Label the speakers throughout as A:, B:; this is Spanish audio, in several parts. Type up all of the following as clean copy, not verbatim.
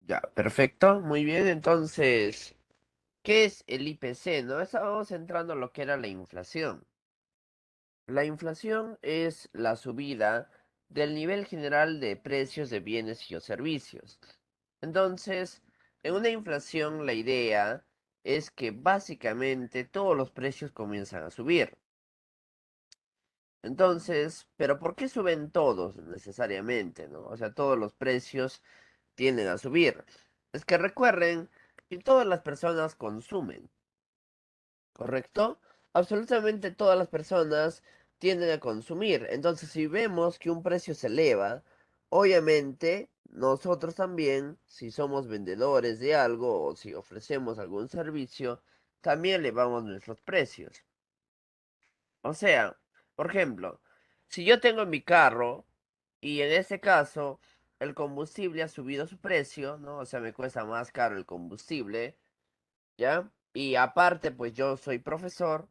A: Ya, perfecto, muy bien. Entonces, ¿qué es el IPC, no? Estábamos entrando en lo que era la inflación. La inflación es la subida del nivel general de precios de bienes y o servicios. Entonces, en una inflación la idea es que básicamente todos los precios comienzan a subir. Entonces, pero ¿por qué suben todos necesariamente, no? O sea, todos los precios tienden a subir. Es que recuerden que todas las personas consumen, ¿correcto? Absolutamente todas las personas tienden a consumir. Entonces, si vemos que un precio se eleva, obviamente nosotros también, si somos vendedores de algo o si ofrecemos algún servicio, también elevamos nuestros precios. O sea, por ejemplo, si yo tengo mi carro y en este caso el combustible ha subido su precio, ¿no? O sea, me cuesta más caro el combustible, ¿ya? Y aparte, pues yo soy profesor,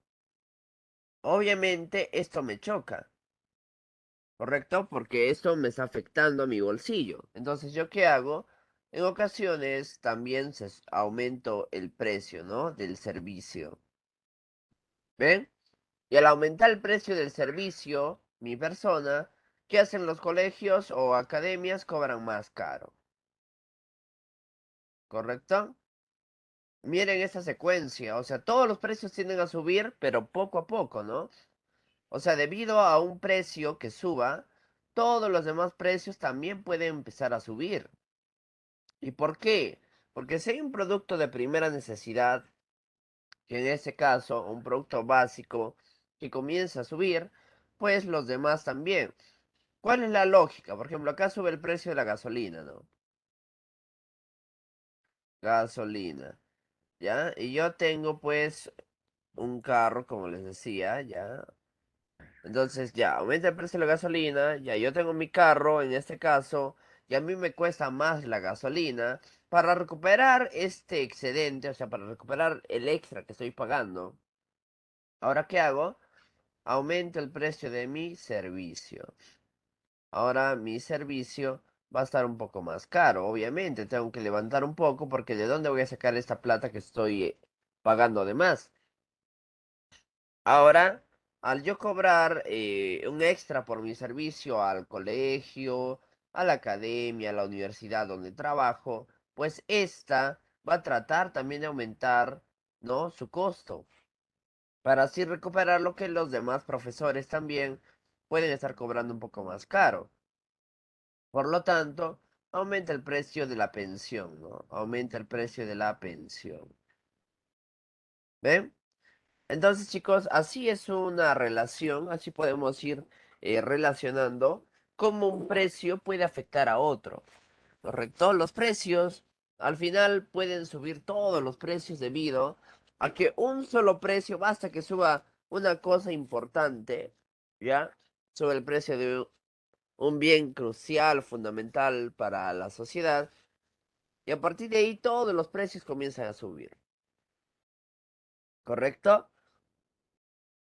A: obviamente esto me choca, ¿correcto? Porque esto me está afectando a mi bolsillo. Entonces, ¿yo qué hago? En ocasiones también aumento el precio, ¿no? Del servicio. ¿Ven? Y al aumentar el precio del servicio, mi persona, ¿qué hacen los colegios o academias? Cobran más caro, ¿correcto? Miren esa secuencia, o sea, todos los precios tienden a subir, pero poco a poco, ¿no? O sea, debido a un precio que suba, todos los demás precios también pueden empezar a subir. ¿Y por qué? Porque si hay un producto de primera necesidad, que en este caso, un producto básico, que comienza a subir, pues los demás también. ¿Cuál es la lógica? Por ejemplo, acá sube el precio de la gasolina, ¿no? Gasolina, ¿ya? Y yo tengo pues un carro, como les decía, ¿ya? Entonces ya, aumenta el precio de la gasolina, ya yo tengo mi carro en este caso, y a mí me cuesta más la gasolina. Para recuperar este excedente, o sea, para recuperar el extra que estoy pagando, ¿ahora qué hago? Aumento el precio de mi servicio. Ahora mi servicio va a estar un poco más caro. Obviamente, tengo que levantar un poco porque ¿de dónde voy a sacar esta plata que estoy pagando de más? Ahora, al yo cobrar un extra por mi servicio al colegio, a la academia, a la universidad donde trabajo, pues esta va a tratar también de aumentar, ¿no? Su costo, para así recuperar lo que los demás profesores también pueden estar cobrando un poco más caro. Por lo tanto, aumenta el precio de la pensión, ¿no? Aumenta el precio de la pensión. ¿Ven? Entonces, chicos, así es una relación, así podemos ir relacionando cómo un precio puede afectar a otro, ¿correcto? Los precios, al final pueden subir todos los precios debido a que un solo precio, basta que suba una cosa importante, ¿ya? Sube el precio de un bien crucial, fundamental para la sociedad, y a partir de ahí todos los precios comienzan a subir, ¿correcto?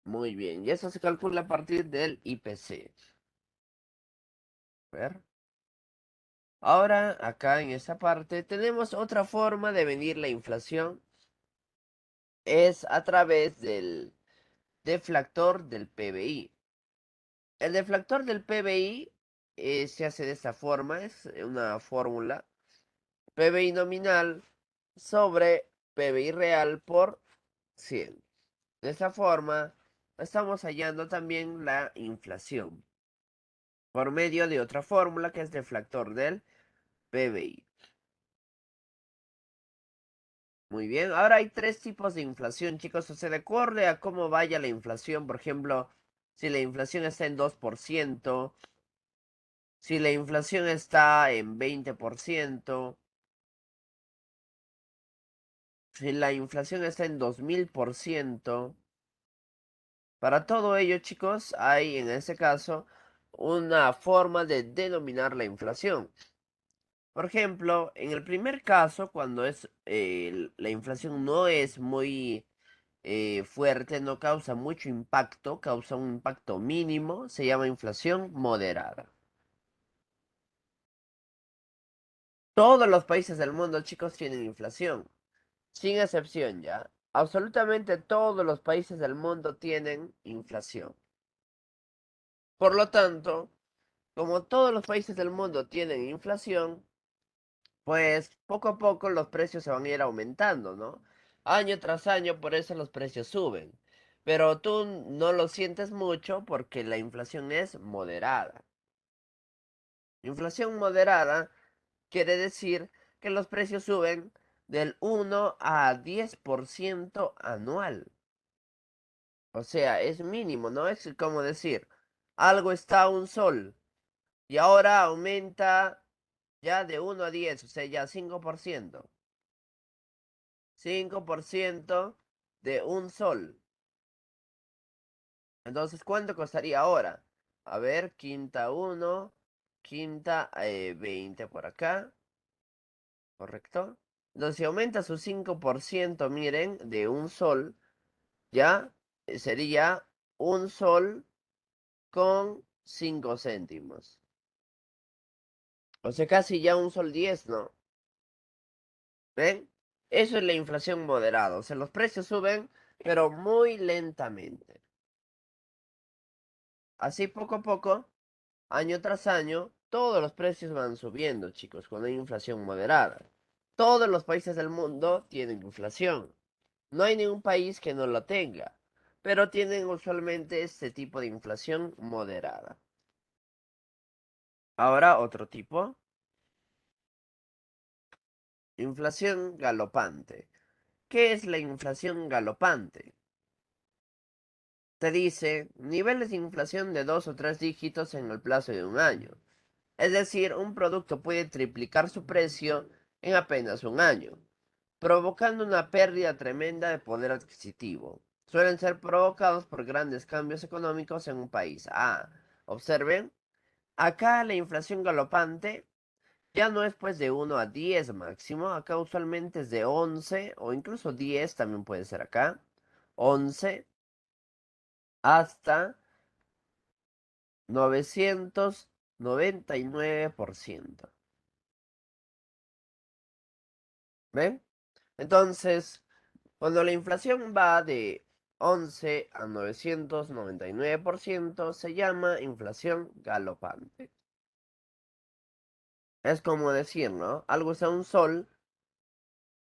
A: Muy bien, y eso se calcula a partir del IPC. A ver. Ahora, acá en esta parte, tenemos otra forma de medir la inflación. Es a través del deflactor del PBI. El deflactor del PBI se hace de esta forma, es una fórmula. PBI nominal sobre PBI real por 100. De esta forma, estamos hallando también la inflación por medio de otra fórmula que es deflactor del PBI. Muy bien, ahora hay tres tipos de inflación, chicos. O sea, de acuerdo a cómo vaya la inflación, por ejemplo, si la inflación está en 2%, si la inflación está en 20%, si la inflación está en 2000%, para todo ello, chicos, hay en este caso una forma de denominar la inflación. Por ejemplo, en el primer caso, cuando es la inflación no es muy fuerte, no causa mucho impacto, causa un impacto mínimo, se llama inflación moderada. Todos los países del mundo, chicos, tienen inflación, sin excepción, ¿ya? Absolutamente todos los países del mundo tienen inflación. Por lo tanto, como todos los países del mundo tienen inflación, pues poco a poco los precios se van a ir aumentando, ¿no? Año tras año, por eso los precios suben. Pero tú no lo sientes mucho porque la inflación es moderada. Inflación moderada quiere decir que los precios suben del 1 a 10% anual. O sea, es mínimo, ¿no? Es como decir, algo está a un sol y ahora aumenta ya de 1 a 10, o sea, ya 5%. 5% de un sol. Entonces, ¿cuánto costaría ahora? A ver, quinta uno, quinta 20 por acá, ¿correcto? Entonces, si aumenta su 5%, miren, de un sol, ya sería un sol con 5 céntimos. O sea, casi ya un sol 10, ¿no? ¿Ven? Eso es la inflación moderada. O sea, los precios suben, pero muy lentamente. Así poco a poco, año tras año, todos los precios van subiendo, chicos, cuando hay inflación moderada. Todos los países del mundo tienen inflación. No hay ningún país que no lo tenga, pero tienen usualmente este tipo de inflación moderada. Ahora otro tipo, inflación galopante. ¿Qué es la inflación galopante? Te dice niveles de inflación de 2 o 3 dígitos en el plazo de un año. Es decir, un producto puede triplicar su precio en apenas un año, provocando una pérdida tremenda de poder adquisitivo. Suelen ser provocados por grandes cambios económicos en un país. Observen, acá la inflación galopante ya no es pues de 1 a 10 máximo, acá usualmente es de 11 o incluso 10 también puede ser acá, 11 hasta 999%. ¿Ven? Entonces, cuando la inflación va de 11 a 999%, se llama inflación galopante. Es como decir, ¿no? Algo es a un sol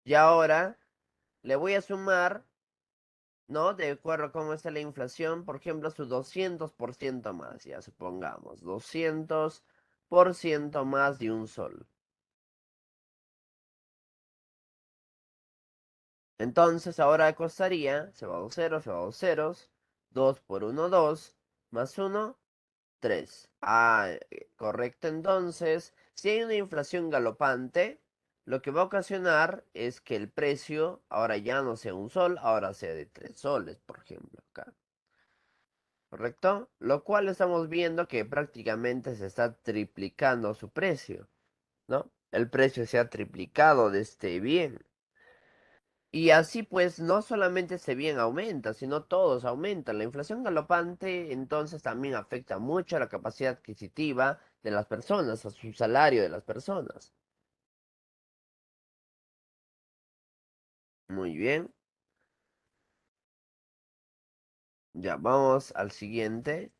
A: y ahora le voy a sumar, ¿no? De acuerdo a cómo está la inflación, por ejemplo, su 200% más, ya supongamos, 200% más de un sol. Entonces ahora costaría, se va a dos ceros, 2 por uno 2 más uno 3. Correcto. Entonces, si hay una inflación galopante, lo que va a ocasionar es que el precio ahora ya no sea un sol, ahora sea de 3 soles, por ejemplo, acá. ¿Correcto? Lo cual estamos viendo que prácticamente se está triplicando su precio, ¿no? El precio se ha triplicado de este bien. Y así pues no solamente ese bien aumenta, sino todos aumentan. La inflación galopante entonces también afecta mucho a la capacidad adquisitiva de las personas, a su salario de las personas. Muy bien, ya vamos al siguiente.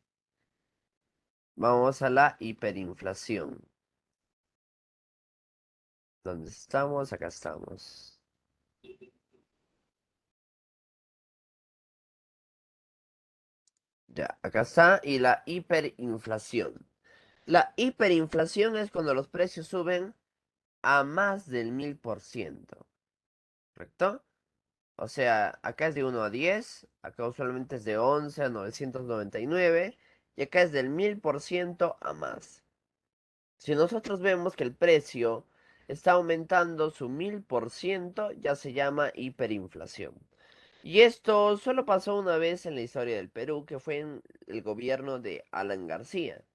A: Vamos a la hiperinflación. ¿Dónde estamos? Acá estamos. Ya, acá está. Y la hiperinflación. La hiperinflación es cuando los precios suben a más del 1000%. ¿Correcto? O sea, acá es de 1 a 10, acá usualmente es de 11 a 999 y acá es del 1000% a más. Si nosotros vemos que el precio está aumentando su 1000%, ya se llama hiperinflación. Y esto solo pasó una vez en la historia del Perú, que fue en el gobierno de Alan García,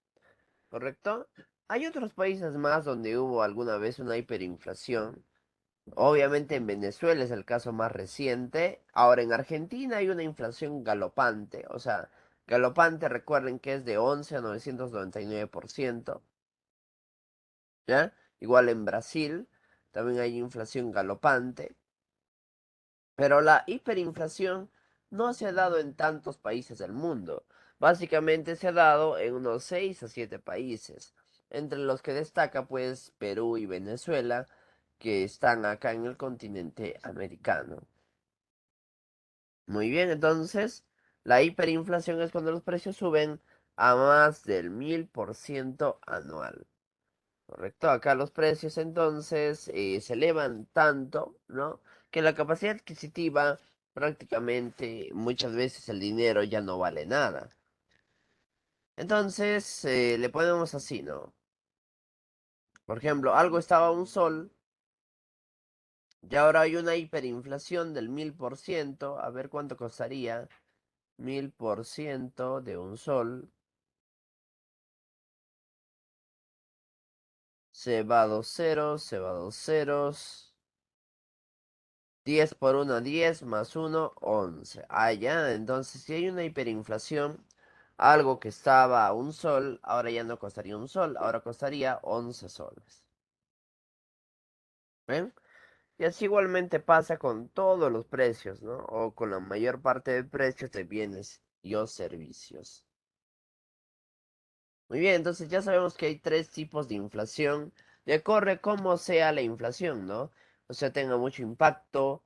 A: ¿correcto? Hay otros países más donde hubo alguna vez una hiperinflación. Obviamente en Venezuela es el caso más reciente. Ahora en Argentina hay una inflación galopante. O sea, galopante, recuerden que es de 11 a 999%. ¿Ya? Igual en Brasil también hay inflación galopante, pero la hiperinflación no se ha dado en tantos países del mundo. Básicamente se ha dado en unos 6 a 7 países, entre los que destaca pues Perú y Venezuela, que están acá en el continente americano. Muy bien, entonces la hiperinflación es cuando los precios suben a más del 1000% anual. Correcto, acá los precios entonces se elevan tanto, ¿no? Que la capacidad adquisitiva prácticamente muchas veces el dinero ya no vale nada. Entonces le ponemos así, ¿no? Por ejemplo, algo estaba a un sol y ahora hay una hiperinflación del 1000%. A ver cuánto costaría 1000% de un sol. Se va a dos ceros, se va a dos ceros. 10 por 1, 10 más 1, 11. Ah, ya, entonces si hay una hiperinflación, algo que estaba a un sol, ahora ya no costaría un sol, ahora costaría 11 soles. ¿Ven? Y así igualmente pasa con todos los precios, ¿no? O con la mayor parte de precios de bienes y o servicios. Muy bien, entonces ya sabemos que hay tres tipos de inflación, de acuerdo a cómo sea la inflación, ¿no? O sea, tenga mucho impacto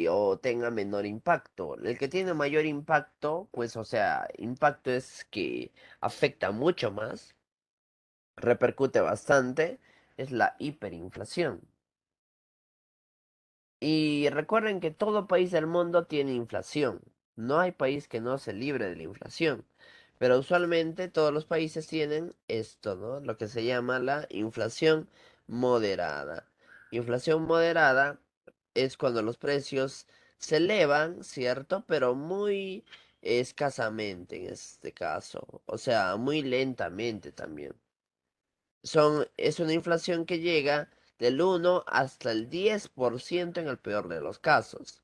A: o tenga menor impacto. El que tiene mayor impacto, pues, o sea, impacto es que afecta mucho más, repercute bastante, es la hiperinflación. Y recuerden que todo país del mundo tiene inflación. No hay país que no se libre de la inflación. Pero usualmente todos los países tienen esto, ¿no? Lo que se llama la inflación moderada. Inflación moderada es cuando los precios se elevan, ¿cierto? Pero muy escasamente en este caso. O sea, muy lentamente también. Es una inflación que llega del 1 hasta el 10% en el peor de los casos,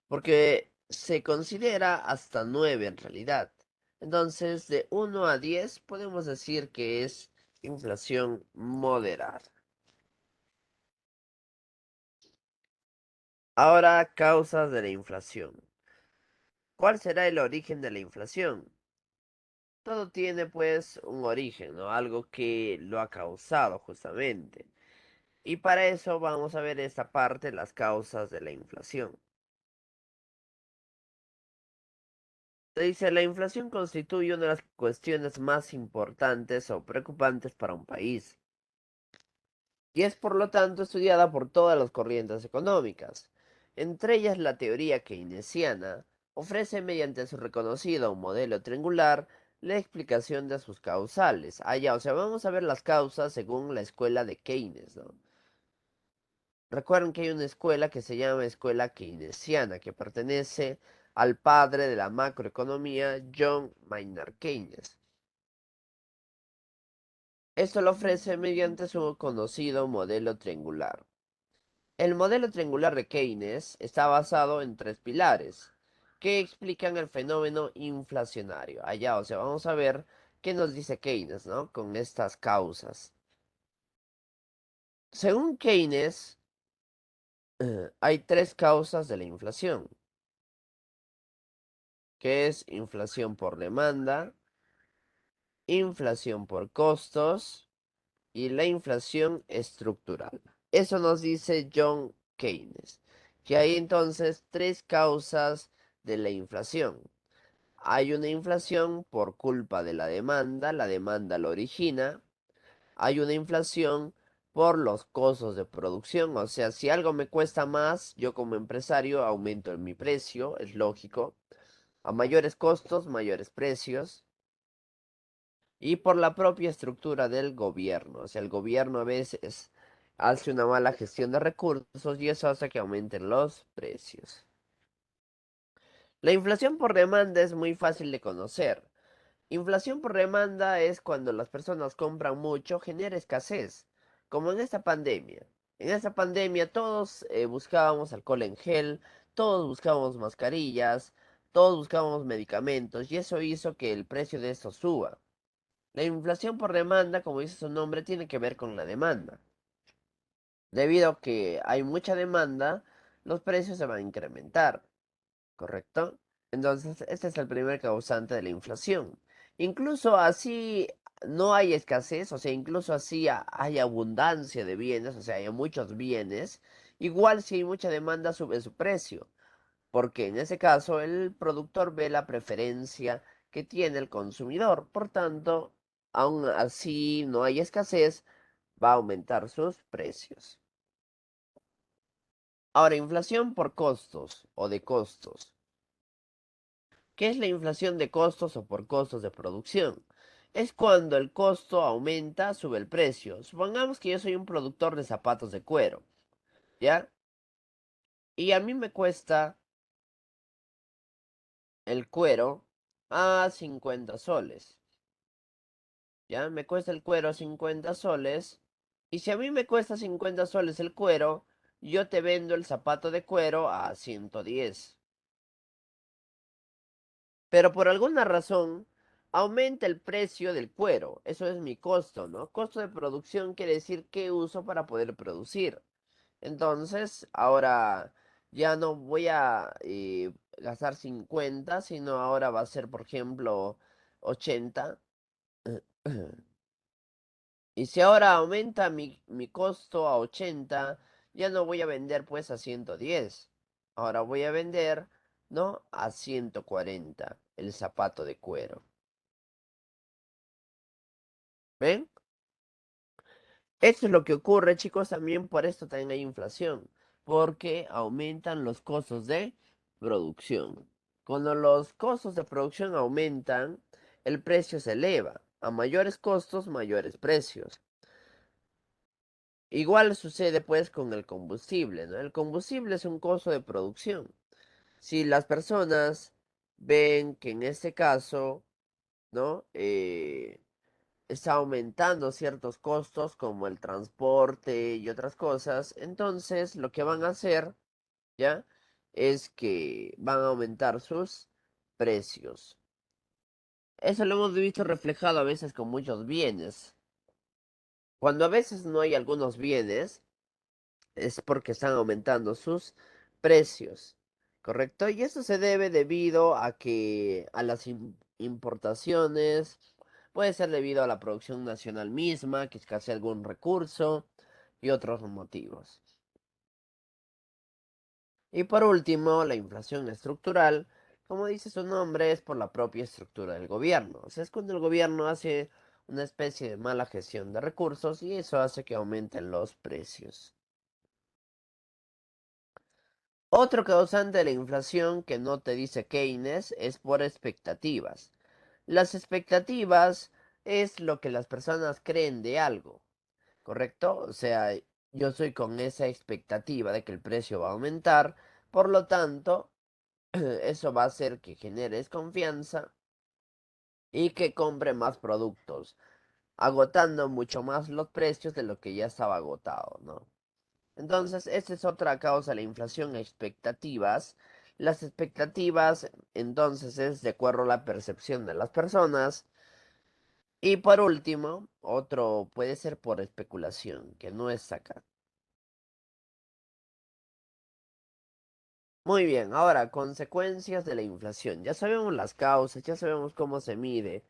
A: porque se considera hasta 9 en realidad. Entonces, de 1 a 10 podemos decir que es inflación moderada. Ahora, causas de la inflación. ¿Cuál será el origen de la inflación? Todo tiene pues un origen, ¿no? Algo que lo ha causado justamente. Y para eso vamos a ver esta parte, las causas de la inflación. Se dice, la inflación constituye una de las cuestiones más importantes o preocupantes para un país, y es por lo tanto estudiada por todas las corrientes económicas. Entre ellas la teoría keynesiana ofrece mediante su reconocido modelo triangular la explicación de sus causales. Ya, o sea, vamos a ver las causas según la escuela de Keynes, ¿no? Recuerden que hay una escuela que se llama escuela keynesiana, que pertenece al padre de la macroeconomía, John Maynard Keynes. Esto lo ofrece mediante su conocido modelo triangular. El modelo triangular de Keynes está basado en tres pilares que explican el fenómeno inflacionario. Allá, o sea, vamos a ver qué nos dice Keynes, ¿no? Con estas causas. Según Keynes, hay tres causas de la inflación, que es inflación por demanda, inflación por costos y la inflación estructural. Eso nos dice John Keynes, que hay entonces tres causas de la inflación. Hay una inflación por culpa de la demanda lo origina. Hay una inflación por los costos de producción, o sea, si algo me cuesta más, yo como empresario aumento en mi precio, es lógico. A mayores costos, mayores precios. Y por la propia estructura del gobierno. O sea, el gobierno a veces hace una mala gestión de recursos y eso hace que aumenten los precios. La inflación por demanda es muy fácil de conocer. Inflación por demanda es cuando las personas compran mucho, genera escasez, como en esta pandemia. En esta pandemia todos buscábamos alcohol en gel, todos buscábamos mascarillas, todos buscábamos medicamentos y eso hizo que el precio de esto suba. La inflación por demanda, como dice su nombre, tiene que ver con la demanda. Debido a que hay mucha demanda, los precios se van a incrementar, ¿correcto? Entonces, este es el primer causante de la inflación. Incluso así no hay escasez, o sea, incluso así hay abundancia de bienes, o sea, hay muchos bienes, igual si hay mucha demanda sube su precio, porque en ese caso el productor ve la preferencia que tiene el consumidor, por tanto, aún así no hay escasez, va a aumentar sus precios. Ahora, inflación por costos o de costos. ¿Qué es la inflación de costos o por costos de producción? Es cuando el costo aumenta, sube el precio. Supongamos que yo soy un productor de zapatos de cuero, ¿ya? Y a mí me cuesta el cuero a 50 soles, ¿ya? Me cuesta el cuero a 50 soles. Y si a mí me cuesta 50 soles el cuero, yo te vendo el zapato de cuero a 110. Pero por alguna razón aumenta el precio del cuero. Eso es mi costo, ¿no? Costo de producción quiere decir qué uso para poder producir. Entonces, ahora ya no voy a gastar 50, sino ahora va a ser, por ejemplo, 80. Y si ahora aumenta mi costo a 80, ya no voy a vender pues a 110. Ahora voy a vender, ¿no? A 140 el zapato de cuero. ¿Ven? Esto es lo que ocurre, chicos, también por esto también hay inflación, porque aumentan los costos de producción. Cuando los costos de producción aumentan, el precio se eleva. A mayores costos, mayores precios. Igual sucede pues con el combustible, ¿no? El combustible es un costo de producción. Si las personas ven que en este caso, ¿no? Está aumentando ciertos costos como el transporte y otras cosas, entonces lo que van a hacer, ¿ya? Es que van a aumentar sus precios. Eso lo hemos visto reflejado a veces con muchos bienes. Cuando a veces no hay algunos bienes, es porque están aumentando sus precios, ¿correcto? Y eso se debe debido a que a las importaciones, puede ser debido a la producción nacional misma, que escasea algún recurso y otros motivos. Y por último, la inflación estructural, como dice su nombre, es por la propia estructura del gobierno. O sea, es cuando el gobierno hace una especie de mala gestión de recursos y eso hace que aumenten los precios. Otro causante de la inflación que no te dice Keynes es por expectativas. Las expectativas es lo que las personas creen de algo, ¿correcto? O sea, yo soy con esa expectativa de que el precio va a aumentar, por lo tanto, eso va a hacer que genere desconfianza y que compre más productos, agotando mucho más los precios de lo que ya estaba agotado, ¿no? Entonces, esta es otra causa de la inflación, expectativas. Las expectativas, entonces, es de acuerdo a la percepción de las personas. Y por último, otro puede ser por especulación, que no es acá. Muy bien, ahora, consecuencias de la inflación. Ya sabemos las causas, ya sabemos cómo se mide.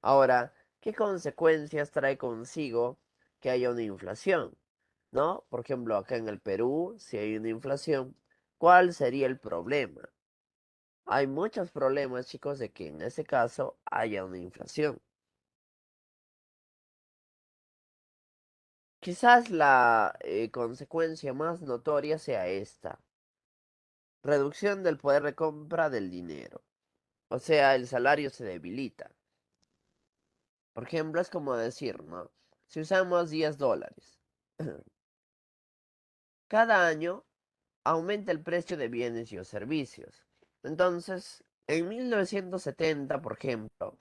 A: Ahora, ¿qué consecuencias trae consigo que haya una inflación? ¿No? Por ejemplo, acá en el Perú, si hay una inflación, ¿cuál sería el problema? Hay muchos problemas, chicos, de que en ese caso haya una inflación. Quizás la consecuencia más notoria sea esta: reducción del poder de compra del dinero. O sea, el salario se debilita. Por ejemplo, es como decir, ¿no? Si usamos 10 dólares, cada año aumenta el precio de bienes y o servicios. Entonces, en 1970, por ejemplo,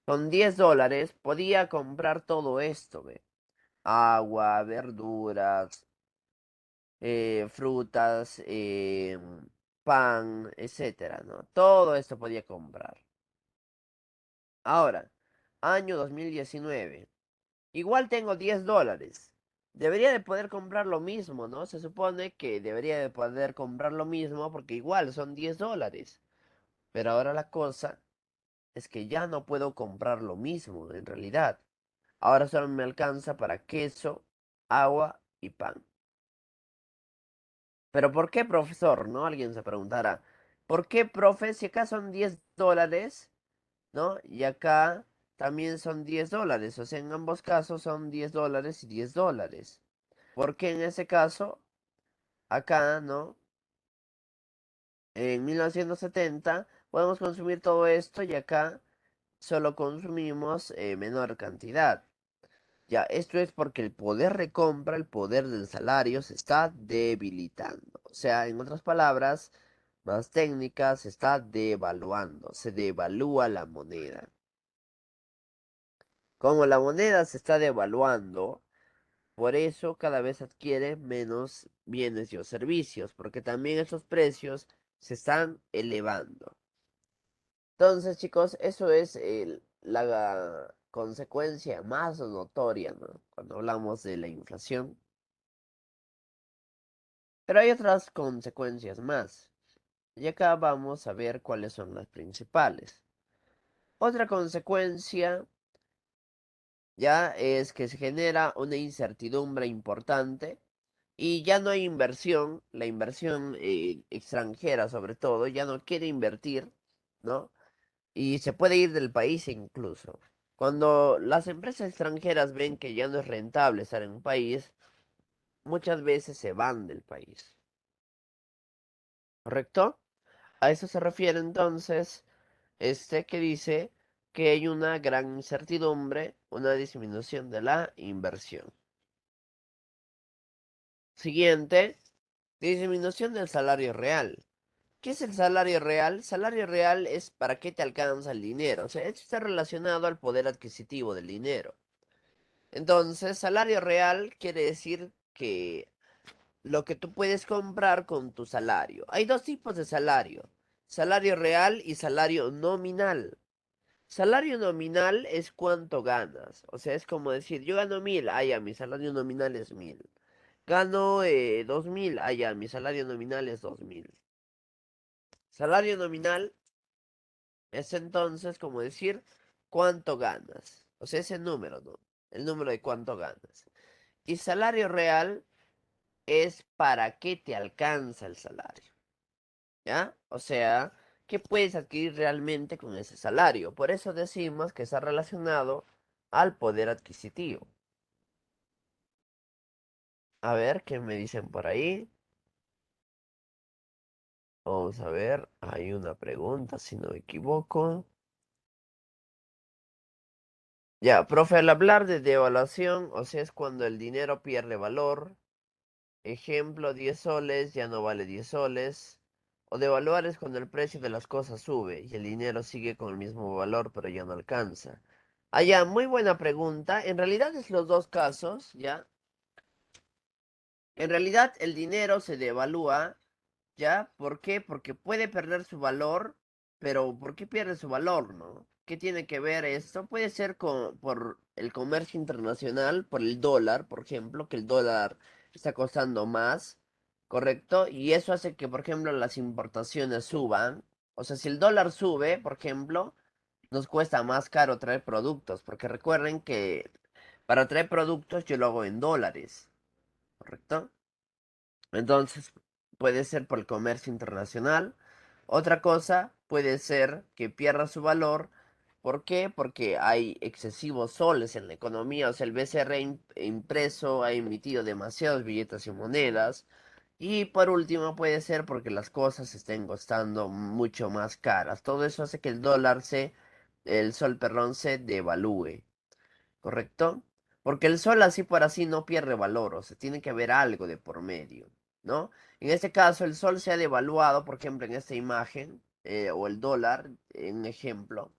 A: con 10 dólares podía comprar todo esto, ¿ve? Agua, verduras, frutas, pan, etcétera, ¿no? Todo esto podía comprar. Ahora, año 2019. Igual tengo $10. Debería de poder comprar lo mismo, ¿no? Se supone que debería de poder comprar lo mismo porque igual son $10. Pero ahora la cosa es que ya no puedo comprar lo mismo, en realidad. Ahora solo me alcanza para queso, agua y pan. Pero ¿por qué, profesor? ¿No? Alguien se preguntará. ¿Por qué, profe? Si acá son $10, ¿no? Y acá también son $10. O sea, en ambos casos son $10 y $10. Porque en ese caso, acá, ¿no? En 1970 podemos consumir todo esto y acá solo consumimos menor cantidad. Ya, esto es porque el poder de compra, el poder del salario se está debilitando. O sea, en otras palabras, más técnicas, se está devaluando, se devalúa la moneda. Como la moneda se está devaluando, por eso cada vez adquiere menos bienes y o servicios, porque también esos precios se están elevando. Entonces, chicos, eso es la consecuencia más notoria, ¿no? Cuando hablamos de la inflación. Pero hay otras consecuencias más. Y acá vamos a ver cuáles son las principales. Otra consecuencia ya es que se genera una incertidumbre importante y ya no hay inversión, la inversión extranjera sobre todo, ya no quiere invertir, ¿no? Y se puede ir del país incluso. Cuando las empresas extranjeras ven que ya no es rentable estar en un país, muchas veces se van del país, ¿correcto? A eso se refiere entonces que dice que hay una gran incertidumbre, una disminución de la inversión. Siguiente, disminución del salario real. ¿Qué es el salario real? Salario real es para qué te alcanza el dinero. O sea, esto está relacionado al poder adquisitivo del dinero. Entonces, salario real quiere decir que lo que tú puedes comprar con tu salario. Hay dos tipos de salario, salario real y salario nominal. Salario nominal es cuánto ganas. O sea, es como decir, yo gano 1.000, ah, ya, mi salario nominal es 1.000. Gano 2.000, ah, ya, mi salario nominal es 2.000. Salario nominal es entonces como decir cuánto ganas. O sea, ese número, ¿no? El número de cuánto ganas. Y salario real es para qué te alcanza el salario. ¿Ya? O sea, ¿qué puedes adquirir realmente con ese salario? Por eso decimos que está relacionado al poder adquisitivo. A ver, ¿qué me dicen por ahí? Vamos a ver, hay una pregunta, si no me equivoco. Ya, profe, al hablar de devaluación, o sea, es cuando el dinero pierde valor. Ejemplo, 10 soles ya no vale 10 soles. O devaluar es cuando el precio de las cosas sube y el dinero sigue con el mismo valor, pero ya no alcanza. Ah, ya, muy buena pregunta. En realidad es los dos casos, ¿ya? En realidad el dinero se devalúa, ¿ya? ¿Por qué? Porque puede perder su valor, pero ¿por qué pierde su valor, no? ¿Qué tiene que ver esto? Puede ser por el comercio internacional, por el dólar, por ejemplo, que el dólar está costando más, ¿correcto? Y eso hace que, por ejemplo, las importaciones suban. O sea, si el dólar sube, por ejemplo, nos cuesta más caro traer productos, porque recuerden que para traer productos yo lo hago en dólares, ¿correcto? Entonces, puede ser por el comercio internacional. Otra cosa puede ser que pierda su valor. ¿Por qué? Porque hay excesivos soles en la economía. O sea, el BCR impreso ha emitido demasiados billetes y monedas. Y por último puede ser porque las cosas estén costando mucho más caras. Todo eso hace que el sol, perdón, se devalúe. ¿Correcto? Porque el sol así por así no pierde valor, o sea, tiene que haber algo de por medio, ¿no? En este caso, el sol se ha devaluado, por ejemplo, en esta imagen, o el dólar, en ejemplo.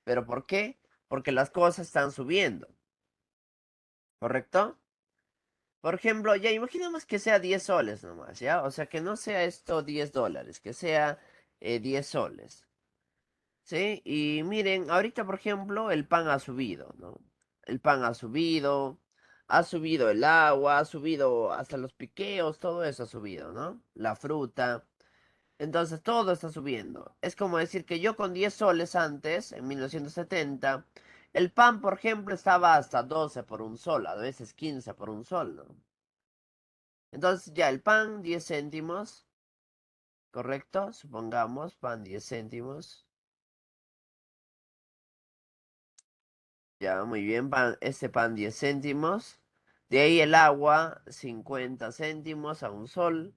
A: ¿Pero por qué? Porque las cosas están subiendo, ¿correcto? Por ejemplo, ya imaginemos que sea 10 soles nomás, ¿ya? O sea, que no sea esto $10, que sea 10 soles. ¿sí? Y miren, ahorita, por ejemplo, el pan ha subido, ¿no? El pan ha subido el agua, ha subido hasta los piqueos, todo eso ha subido, ¿no? La fruta. Entonces todo está subiendo. Es como decir que yo con 10 soles antes, en 1970, el pan, por ejemplo, estaba hasta 12 por un sol, a veces 15 por un sol, ¿no? Entonces ya el pan 10 céntimos, ¿correcto? Supongamos pan 10 céntimos. Ya, muy bien, este pan 10 céntimos. De ahí el agua 50 céntimos a un sol.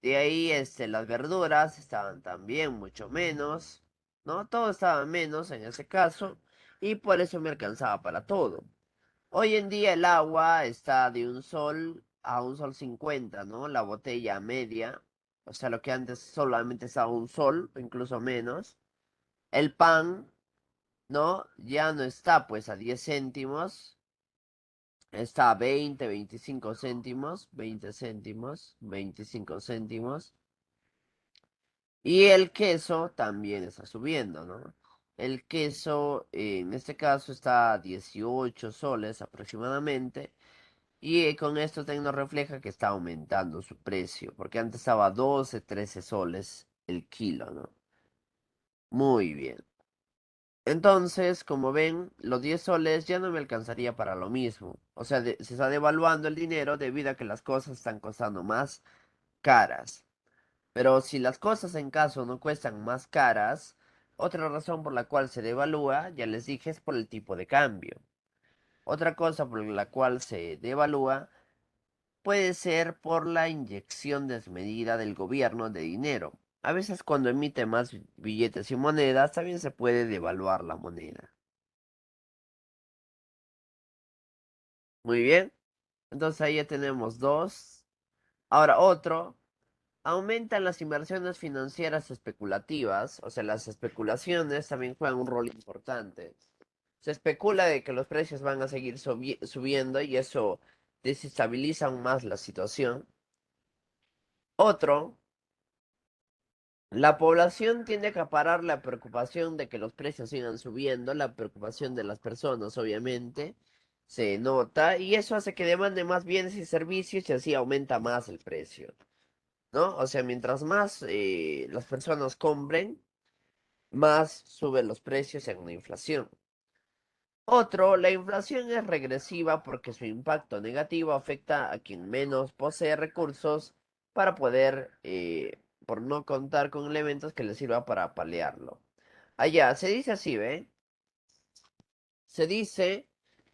A: De ahí las verduras estaban también mucho menos, ¿no? Todo estaba menos en ese caso y por eso me alcanzaba para todo. Hoy en día el agua está de un sol a un sol 50, ¿no? La botella media, o sea, lo que antes solamente estaba un sol, incluso menos. El pan, ¿no? Ya no está pues a 10 céntimos, está a 20, 25 céntimos, 20 céntimos, 25 céntimos. Y el queso también está subiendo, ¿no? El queso, en este caso, está a 18 soles aproximadamente. Y con esto también nos refleja que está aumentando su precio, porque antes estaba a 12, 13 soles el kilo, ¿no? Muy bien. Entonces, como ven, los 10 soles ya no me alcanzaría para lo mismo. O sea, se está devaluando el dinero debido a que las cosas están costando más caras. Pero si las cosas en caso no cuestan más caras, otra razón por la cual se devalúa, ya les dije, es por el tipo de cambio. Otra cosa por la cual se devalúa puede ser por la inyección desmedida del gobierno de dinero. A veces cuando emite más billetes y monedas, también se puede devaluar la moneda. Muy bien. Entonces ahí ya tenemos dos. Ahora otro. Aumentan las inversiones financieras especulativas, o sea, las especulaciones también juegan un rol importante. Se especula de que los precios van a seguir subiendo y eso desestabiliza aún más la situación. Otro, la población tiende a acaparar la preocupación de que los precios sigan subiendo, la preocupación de las personas, obviamente, se nota y eso hace que demande más bienes y servicios y así aumenta más el precio, ¿no? O sea, mientras más las personas compren, más suben los precios en una inflación. Otro, la inflación es regresiva porque su impacto negativo afecta a quien menos posee recursos para poder, por no contar con elementos que le sirva para paliarlo. Allá, se dice así, ¿ve? Se dice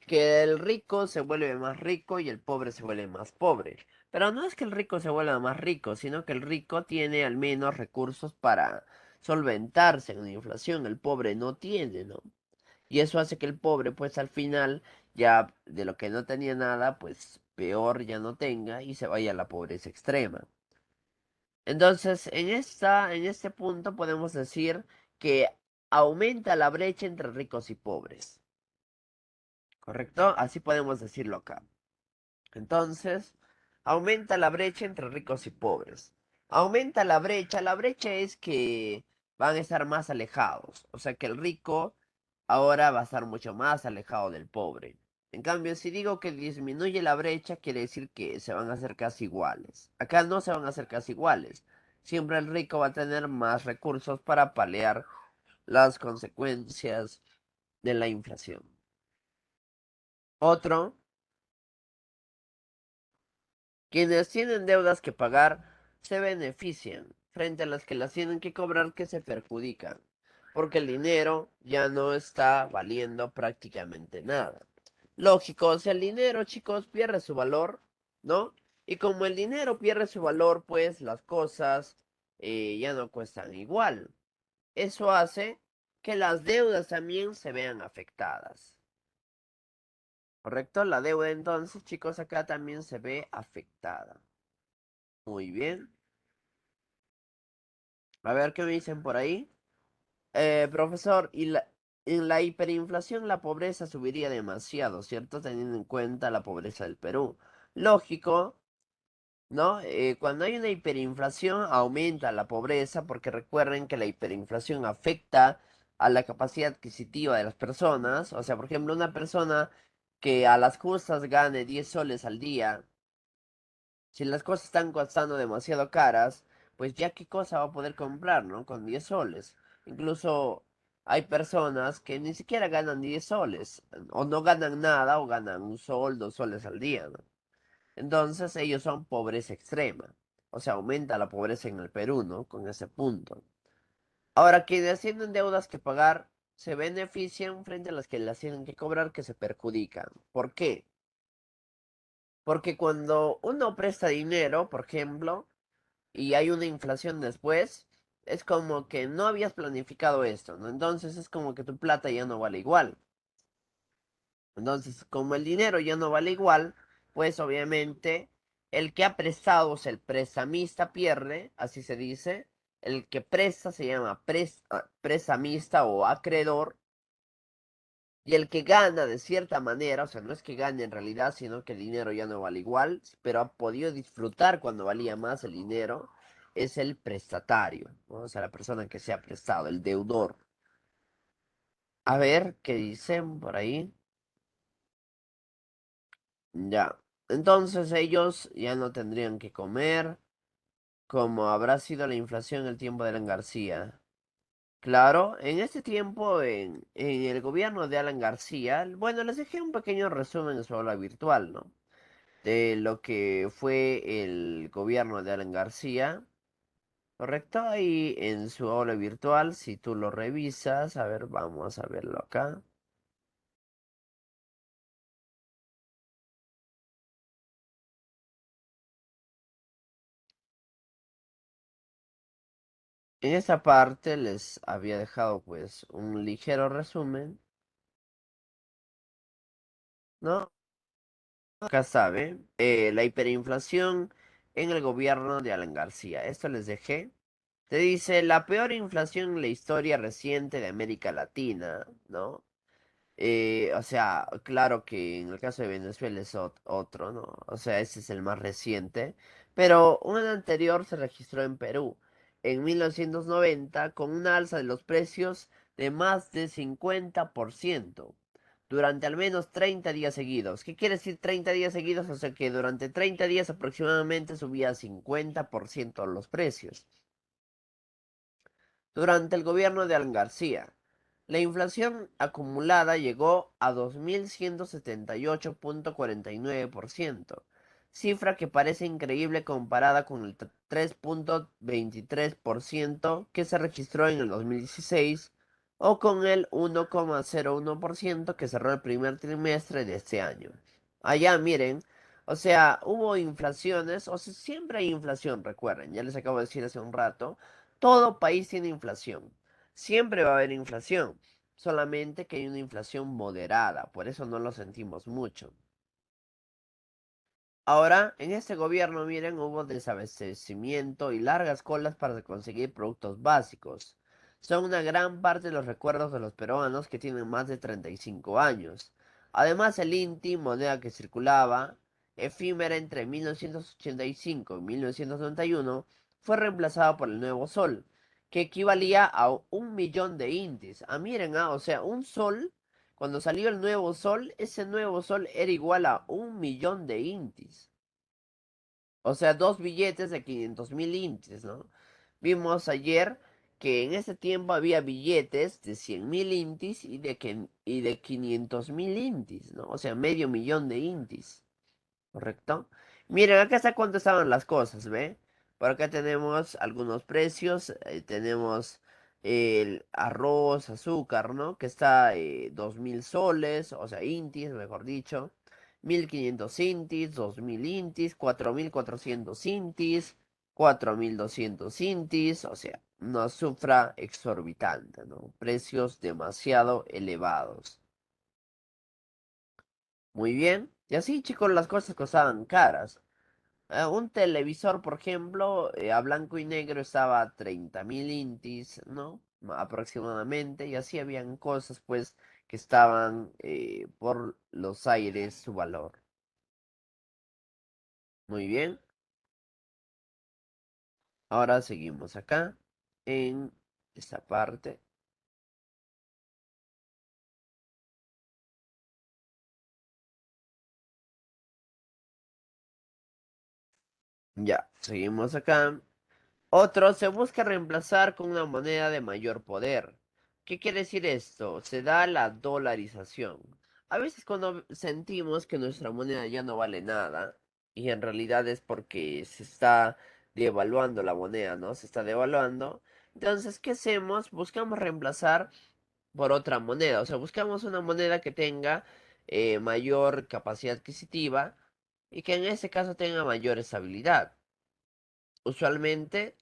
A: que el rico se vuelve más rico y el pobre se vuelve más pobre. Pero no es que el rico se vuelva más rico, sino que el rico tiene al menos recursos para solventarse en una inflación. El pobre no tiene, ¿no? Y eso hace que el pobre, pues al final, ya de lo que no tenía nada, pues peor ya no tenga y se vaya a la pobreza extrema. Entonces, en este punto podemos decir que aumenta la brecha entre ricos y pobres. ¿Correcto? Así podemos decirlo acá. Entonces, aumenta la brecha entre ricos y pobres. Aumenta la brecha es que van a estar más alejados. O sea que el rico ahora va a estar mucho más alejado del pobre. En cambio, si digo que disminuye la brecha, quiere decir que se van a hacer casi iguales. Acá no se van a hacer casi iguales. Siempre el rico va a tener más recursos para paliar las consecuencias de la inflación. Otro, quienes tienen deudas que pagar se benefician frente a las que las tienen que cobrar que se perjudican, porque el dinero ya no está valiendo prácticamente nada. Lógico, o sea, el dinero, chicos, pierde su valor, ¿no? Y como el dinero pierde su valor, pues las cosas ya no cuestan igual. Eso hace que las deudas también se vean afectadas. ¿Correcto? La deuda entonces, chicos, acá también se ve afectada. Muy bien. A ver qué me dicen por ahí. Profesor, en la hiperinflación la pobreza subiría demasiado, ¿cierto? Teniendo en cuenta la pobreza del Perú. Lógico, ¿no? Cuando hay una hiperinflación aumenta la pobreza porque recuerden que la hiperinflación afecta a la capacidad adquisitiva de las personas. O sea, por ejemplo, una persona que a las justas gane 10 soles al día, si las cosas están costando demasiado caras, pues ya qué cosa va a poder comprar, ¿no? Con 10 soles. Incluso hay personas que ni siquiera ganan 10 soles, o no ganan nada, o ganan un sol, 2 soles al día, ¿no? Entonces ellos son pobreza extrema. O sea, aumenta la pobreza en el Perú, ¿no? Con ese punto. Ahora, quienes tienen deudas que pagar se benefician frente a las que las tienen que cobrar, que se perjudican. ¿Por qué? Porque cuando uno presta dinero, por ejemplo, y hay una inflación después, es como que no habías planificado esto, ¿no? Entonces es como que tu plata ya no vale igual. Entonces, como el dinero ya no vale igual, pues obviamente el que ha prestado, o sea, el prestamista pierde, así se dice. El que presta se llama prestamista o acreedor. Y el que gana de cierta manera, o sea, no es que gane en realidad, sino que el dinero ya no vale igual, pero ha podido disfrutar cuando valía más el dinero, es el prestatario, ¿no? O sea, la persona que se ha prestado, el deudor. A ver, ¿qué dicen por ahí? Ya. Entonces ellos ya no tendrían que comer, como habrá sido la inflación en el tiempo de Alan García. Claro, en este tiempo, en el gobierno de Alan García, bueno, les dejé un pequeño resumen en su aula virtual, ¿no? De lo que fue el gobierno de Alan García, ¿correcto? Ahí en su aula virtual, si tú lo revisas, a ver, vamos a verlo acá. En esta parte les había dejado pues un ligero resumen, ¿no? Acá sabe, la hiperinflación en el gobierno de Alan García. Esto les dejé. Te dice la peor inflación en la historia reciente de América Latina, ¿no? O sea, claro que en el caso de Venezuela es otro, ¿no? O sea, ese es el más reciente. Pero un anterior se registró en Perú en 1990 con una alza de los precios de más de 50% durante al menos 30 días seguidos. ¿Qué quiere decir 30 días seguidos? O sea que durante 30 días aproximadamente subía 50% los precios. Durante el gobierno de Alan García, la inflación acumulada llegó a 2.178,49%, cifra que parece increíble comparada con el 3,23% que se registró en el 2016 o con el 1,01% que cerró el primer trimestre de este año. Allá, miren, o sea, hubo inflaciones, o sea, siempre hay inflación, recuerden, ya les acabo de decir hace un rato, todo país tiene inflación. Siempre va a haber inflación. Solamente que hay una inflación moderada. Por eso no lo sentimos mucho. Ahora, en este gobierno, miren, hubo desabastecimiento y largas colas para conseguir productos básicos. Son una gran parte de los recuerdos de los peruanos que tienen más de 35 años. Además, el INTI, moneda que circulaba, efímera entre 1985 y 1991, fue reemplazada por el nuevo sol, que equivalía a 1 millón de INTIs. Ah, miren, o sea, un sol cuando salió el nuevo sol, ese nuevo sol era igual a 1 millón de intis. O sea, dos billetes de 500.000 intis, ¿no? Vimos ayer que en ese tiempo había billetes de 100.000 intis y de 500.000 intis, ¿no? O sea, medio millón de intis. ¿Correcto? Miren, acá está cuánto estaban las cosas, ¿ve? Por acá tenemos algunos precios, tenemos el arroz, azúcar, ¿no? Que está 2.000 soles, o sea, intis, mejor dicho, 1.500 intis, 2.000 intis, 4.400 intis, 4.200 intis, o sea, una cifra exorbitante, ¿no? Precios demasiado elevados. Muy bien. Y así, chicos, las cosas costaban caras. Un televisor, por ejemplo, a blanco y negro estaba a 30.000 intis, ¿no? Aproximadamente. Y así habían cosas, pues, que estaban por los aires su valor. Muy bien. Ahora seguimos acá en esta parte. Ya, seguimos acá. Otro se busca reemplazar con una moneda de mayor poder. ¿Qué quiere decir esto? Se da la dolarización. A veces cuando sentimos que nuestra moneda ya no vale nada, y en realidad es porque se está devaluando la moneda, ¿no? Se está devaluando. Entonces, ¿qué hacemos? Buscamos reemplazar por otra moneda. O sea, buscamos una moneda que tenga mayor capacidad adquisitiva y que en ese caso tenga mayor estabilidad. Usualmente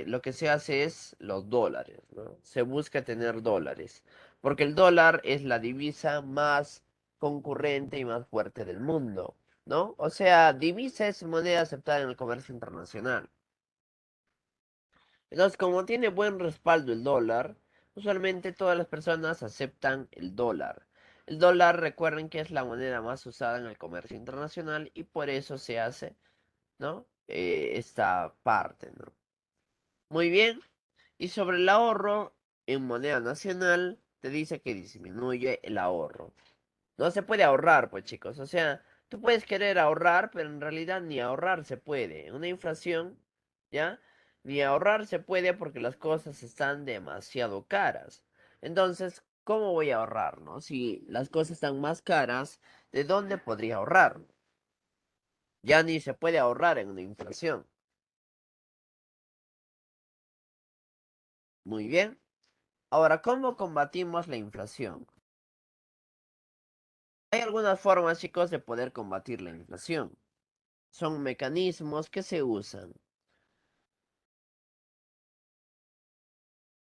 A: lo que se hace es los dólares, ¿no? Se busca tener dólares, porque el dólar es la divisa más concurrente y más fuerte del mundo, ¿no? O sea, divisa es moneda aceptada en el comercio internacional. Entonces, como tiene buen respaldo el dólar, usualmente todas las personas aceptan el dólar. El dólar, recuerden que es la moneda más usada en el comercio internacional y por eso se hace, ¿no? Esta parte, ¿no? Muy bien. Y sobre el ahorro en moneda nacional, te dice que disminuye el ahorro. No se puede ahorrar, pues chicos. O sea, tú puedes querer ahorrar, pero en realidad ni ahorrar se puede. Una inflación, ¿ya? Ni ahorrar se puede porque las cosas están demasiado caras. Entonces, ¿cómo voy a ahorrar, no? Si las cosas están más caras, ¿de dónde podría ahorrar? Ya ni se puede ahorrar en una inflación. Muy bien. Ahora, ¿cómo combatimos la inflación? Hay algunas formas, chicos, de poder combatir la inflación. Son mecanismos que se usan.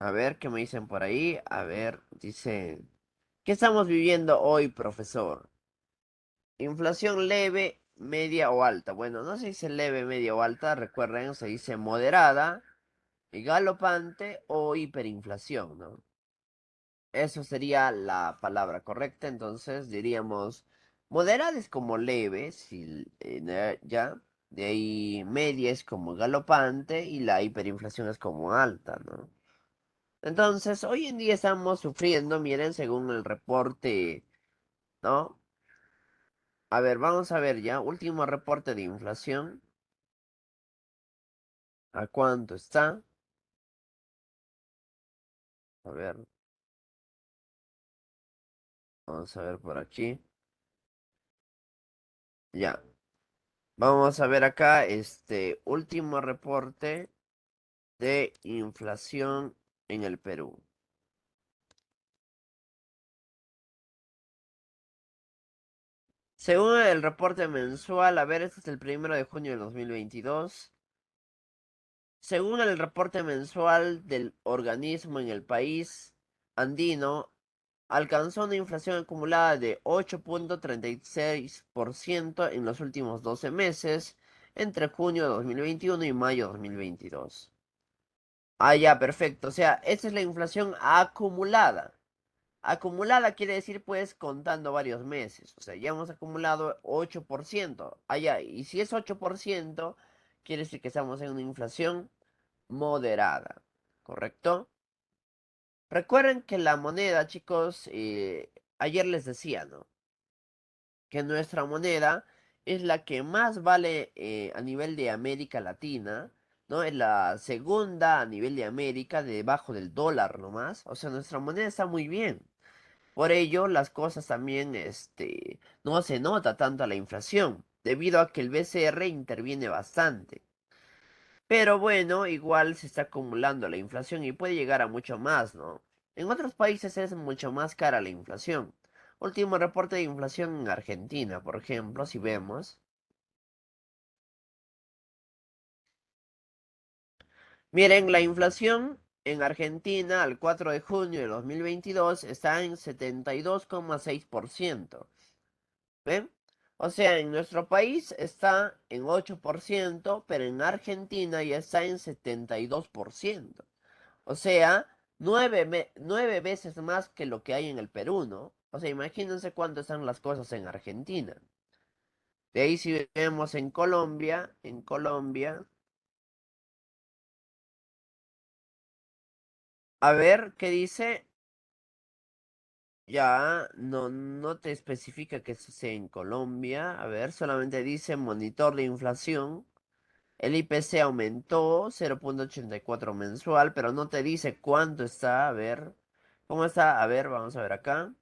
A: A ver, ¿qué me dicen por ahí? A ver, dice, ¿qué estamos viviendo hoy, profesor? Inflación leve, media o alta. Bueno, no se dice leve, media o alta, recuerden, se dice moderada, galopante o hiperinflación, ¿no? Eso sería la palabra correcta, entonces diríamos moderada es como leve, si, ya, de ahí media es como galopante y la hiperinflación es como alta, ¿no? Entonces, hoy en día estamos sufriendo, miren, según el reporte, ¿no? A ver, vamos a ver ya, último reporte de inflación, ¿a cuánto está? A ver, vamos a ver por aquí, ya. Vamos a ver acá este último reporte de inflación en el Perú. Según el reporte mensual, a ver, este es el 1 de junio de 2022. Según el reporte mensual del organismo en el país andino, alcanzó una inflación acumulada de 8,36% en los últimos 12 meses, entre junio de 2021 y mayo de 2022. Ah, ya, perfecto. O sea, esta es la inflación acumulada. Acumulada quiere decir pues contando varios meses. O sea, ya hemos acumulado 8%. Allá, y si es 8%, quiere decir que estamos en una inflación moderada. ¿Correcto? Recuerden que la moneda, chicos, ayer les decía, ¿no? Que nuestra moneda es la que más vale a nivel de América Latina, ¿no? Es la segunda a nivel de América, debajo del dólar nomás. O sea, nuestra moneda está muy bien. Por ello, las cosas también, no se nota tanto la inflación, debido a que el BCR interviene bastante. Pero bueno, igual se está acumulando la inflación y puede llegar a mucho más, ¿no? En otros países es mucho más cara la inflación. Último reporte de inflación en Argentina, por ejemplo, si vemos. Miren, la inflación en Argentina al 4 de junio de 2022 está en 72,6%. ¿Ven? O sea, en nuestro país está en 8%, pero en Argentina ya está en 72%. O sea, 9 veces más que lo que hay en el Perú, ¿no? O sea, imagínense cuánto están las cosas en Argentina. De ahí si vemos en Colombia, a ver qué dice. Ya no te especifica que eso sea en Colombia. A ver, solamente dice monitor de inflación. El IPC aumentó 0,84 mensual, pero no te dice cuánto está. A ver, ¿cómo está? A ver, vamos a ver acá.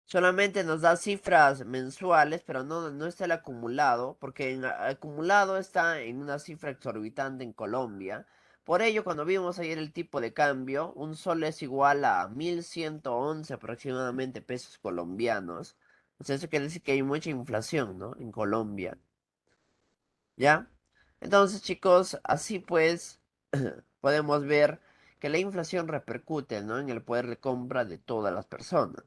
A: Solamente nos da cifras mensuales, pero no está el acumulado, porque en acumulado está en una cifra exorbitante en Colombia. Por ello, cuando vimos ayer el tipo de cambio, un sol es igual a 1.111 aproximadamente pesos colombianos. O sea, eso quiere decir que hay mucha inflación, ¿no? En Colombia. ¿Ya? Entonces, chicos, así pues, podemos ver que la inflación repercute, ¿no? En el poder de compra de todas las personas.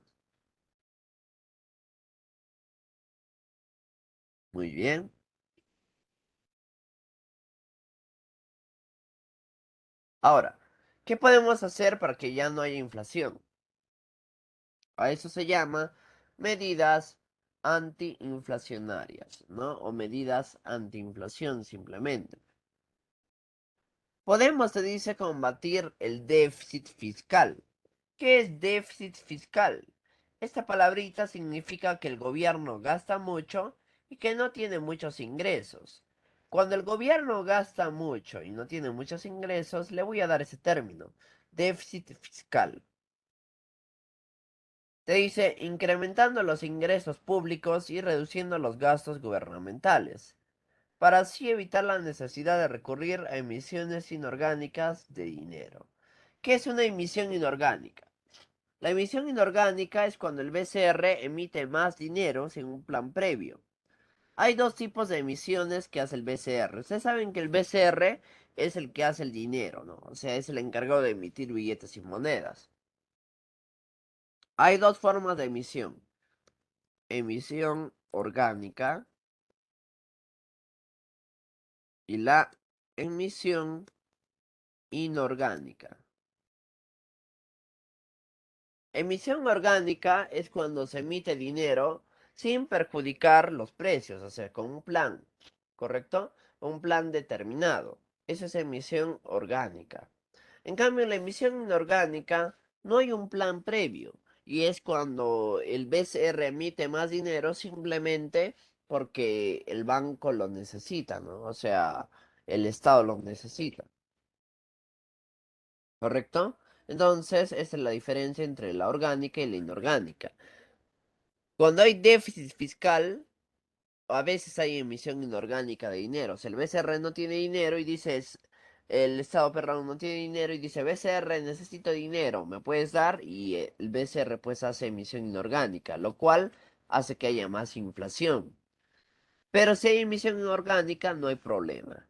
A: Muy bien. Ahora, ¿qué podemos hacer para que ya no haya inflación? A eso se llama medidas antiinflacionarias, ¿no? O medidas antiinflación simplemente. Podemos, se dice, combatir el déficit fiscal. ¿Qué es déficit fiscal? Esta palabrita significa que el gobierno gasta mucho y que no tiene muchos ingresos. Cuando el gobierno gasta mucho y no tiene muchos ingresos, le voy a dar ese término, déficit fiscal. Te dice incrementando los ingresos públicos y reduciendo los gastos gubernamentales, para así evitar la necesidad de recurrir a emisiones inorgánicas de dinero. ¿Qué es una emisión inorgánica? La emisión inorgánica es cuando el BCR emite más dinero sin un plan previo. Hay dos tipos de emisiones que hace el BCR. Ustedes saben que el BCR es el que hace el dinero, ¿no? O sea, es el encargado de emitir billetes y monedas. Hay dos formas de emisión. Emisión orgánica y la emisión inorgánica. Emisión orgánica es cuando se emite dinero sin perjudicar los precios, o sea, con un plan, ¿correcto? Un plan determinado. Esa es emisión orgánica. En cambio, en la emisión inorgánica no hay un plan previo y es cuando el BCR emite más dinero simplemente porque el banco lo necesita, ¿no? O sea, el Estado lo necesita. ¿Correcto? Entonces, esa es la diferencia entre la orgánica y la inorgánica. Cuando hay déficit fiscal, a veces hay emisión inorgánica de dinero. O sea, el BCR no tiene dinero y dices, el Estado perrón no tiene dinero y dice, BCR, necesito dinero, ¿me puedes dar? Y el BCR pues hace emisión inorgánica, lo cual hace que haya más inflación. Pero si hay emisión inorgánica, no hay problema.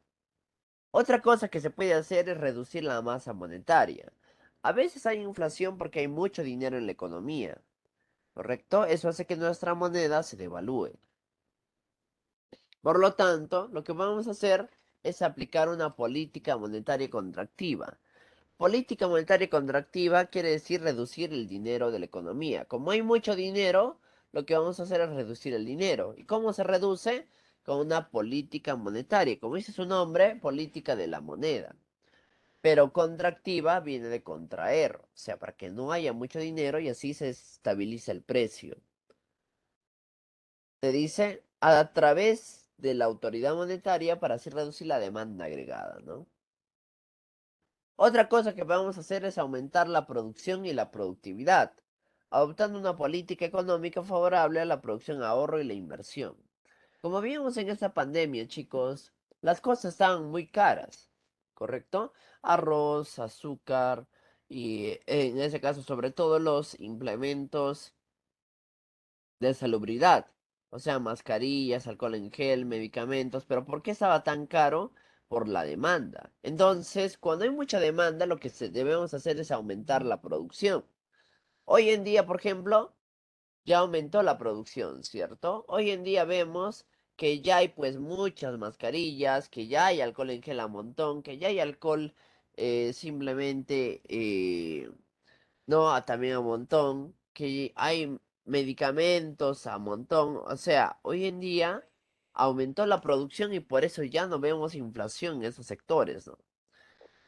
A: Otra cosa que se puede hacer es reducir la masa monetaria. A veces hay inflación porque hay mucho dinero en la economía, ¿correcto? Eso hace que nuestra moneda se devalúe. Por lo tanto, lo que vamos a hacer es aplicar una política monetaria contractiva. Política monetaria contractiva quiere decir reducir el dinero de la economía. Como hay mucho dinero, lo que vamos a hacer es reducir el dinero. ¿Y cómo se reduce? Con una política monetaria. Como dice su nombre, política de la moneda. Pero contractiva viene de contraer, o sea, para que no haya mucho dinero y así se estabiliza el precio. Se dice a través de la autoridad monetaria para así reducir la demanda agregada, ¿no? Otra cosa que vamos a hacer es aumentar la producción y la productividad, adoptando una política económica favorable a la producción, ahorro y la inversión. Como vimos en esta pandemia, chicos, las cosas estaban muy caras, ¿correcto? Arroz, azúcar y en ese caso sobre todo los implementos de salubridad, o sea, mascarillas, alcohol en gel, medicamentos, pero ¿por qué estaba tan caro? Por la demanda. Entonces, cuando hay mucha demanda, lo que debemos hacer es aumentar la producción. Hoy en día, por ejemplo, ya aumentó la producción, ¿cierto? Hoy en día vemos que ya hay pues muchas mascarillas, que ya hay alcohol en gel a montón, que ya hay alcohol simplemente, no, también a montón, que hay medicamentos a montón, o sea, hoy en día aumentó la producción y por eso ya no vemos inflación en esos sectores, ¿no?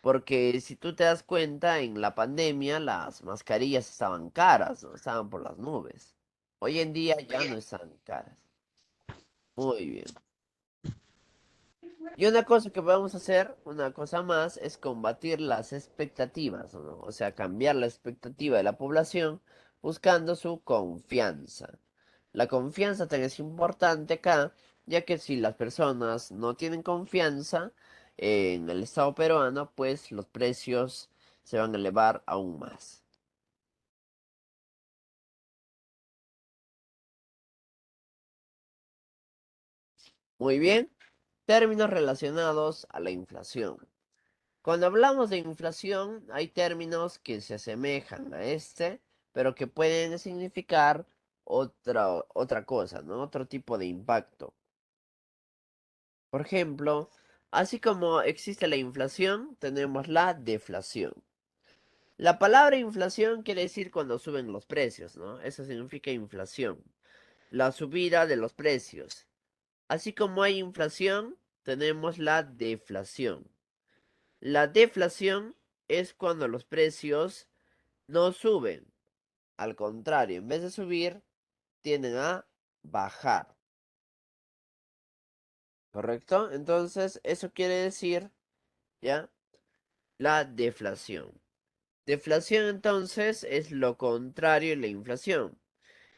A: Porque si tú te das cuenta, en la pandemia las mascarillas estaban caras, ¿no? Estaban por las nubes. Hoy en día ya no están caras. Muy bien. Y una cosa que podemos hacer, una cosa más, es combatir las expectativas, ¿no? O sea, cambiar la expectativa de la población buscando su confianza. La confianza también es importante acá, ya que si las personas no tienen confianza en el Estado peruano, pues los precios se van a elevar aún más. Muy bien, términos relacionados a la inflación. Cuando hablamos de inflación, hay términos que se asemejan a este, pero que pueden significar otra cosa, ¿no? Otro tipo de impacto. Por ejemplo, así como existe la inflación, tenemos la deflación. La palabra inflación quiere decir cuando suben los precios, ¿no? Eso significa inflación. La subida de los precios. Así como hay inflación, tenemos la deflación. La deflación es cuando los precios no suben. Al contrario, en vez de subir, tienden a bajar. ¿Correcto? Entonces, eso quiere decir, ¿ya? La deflación. Deflación entonces es lo contrario de la inflación.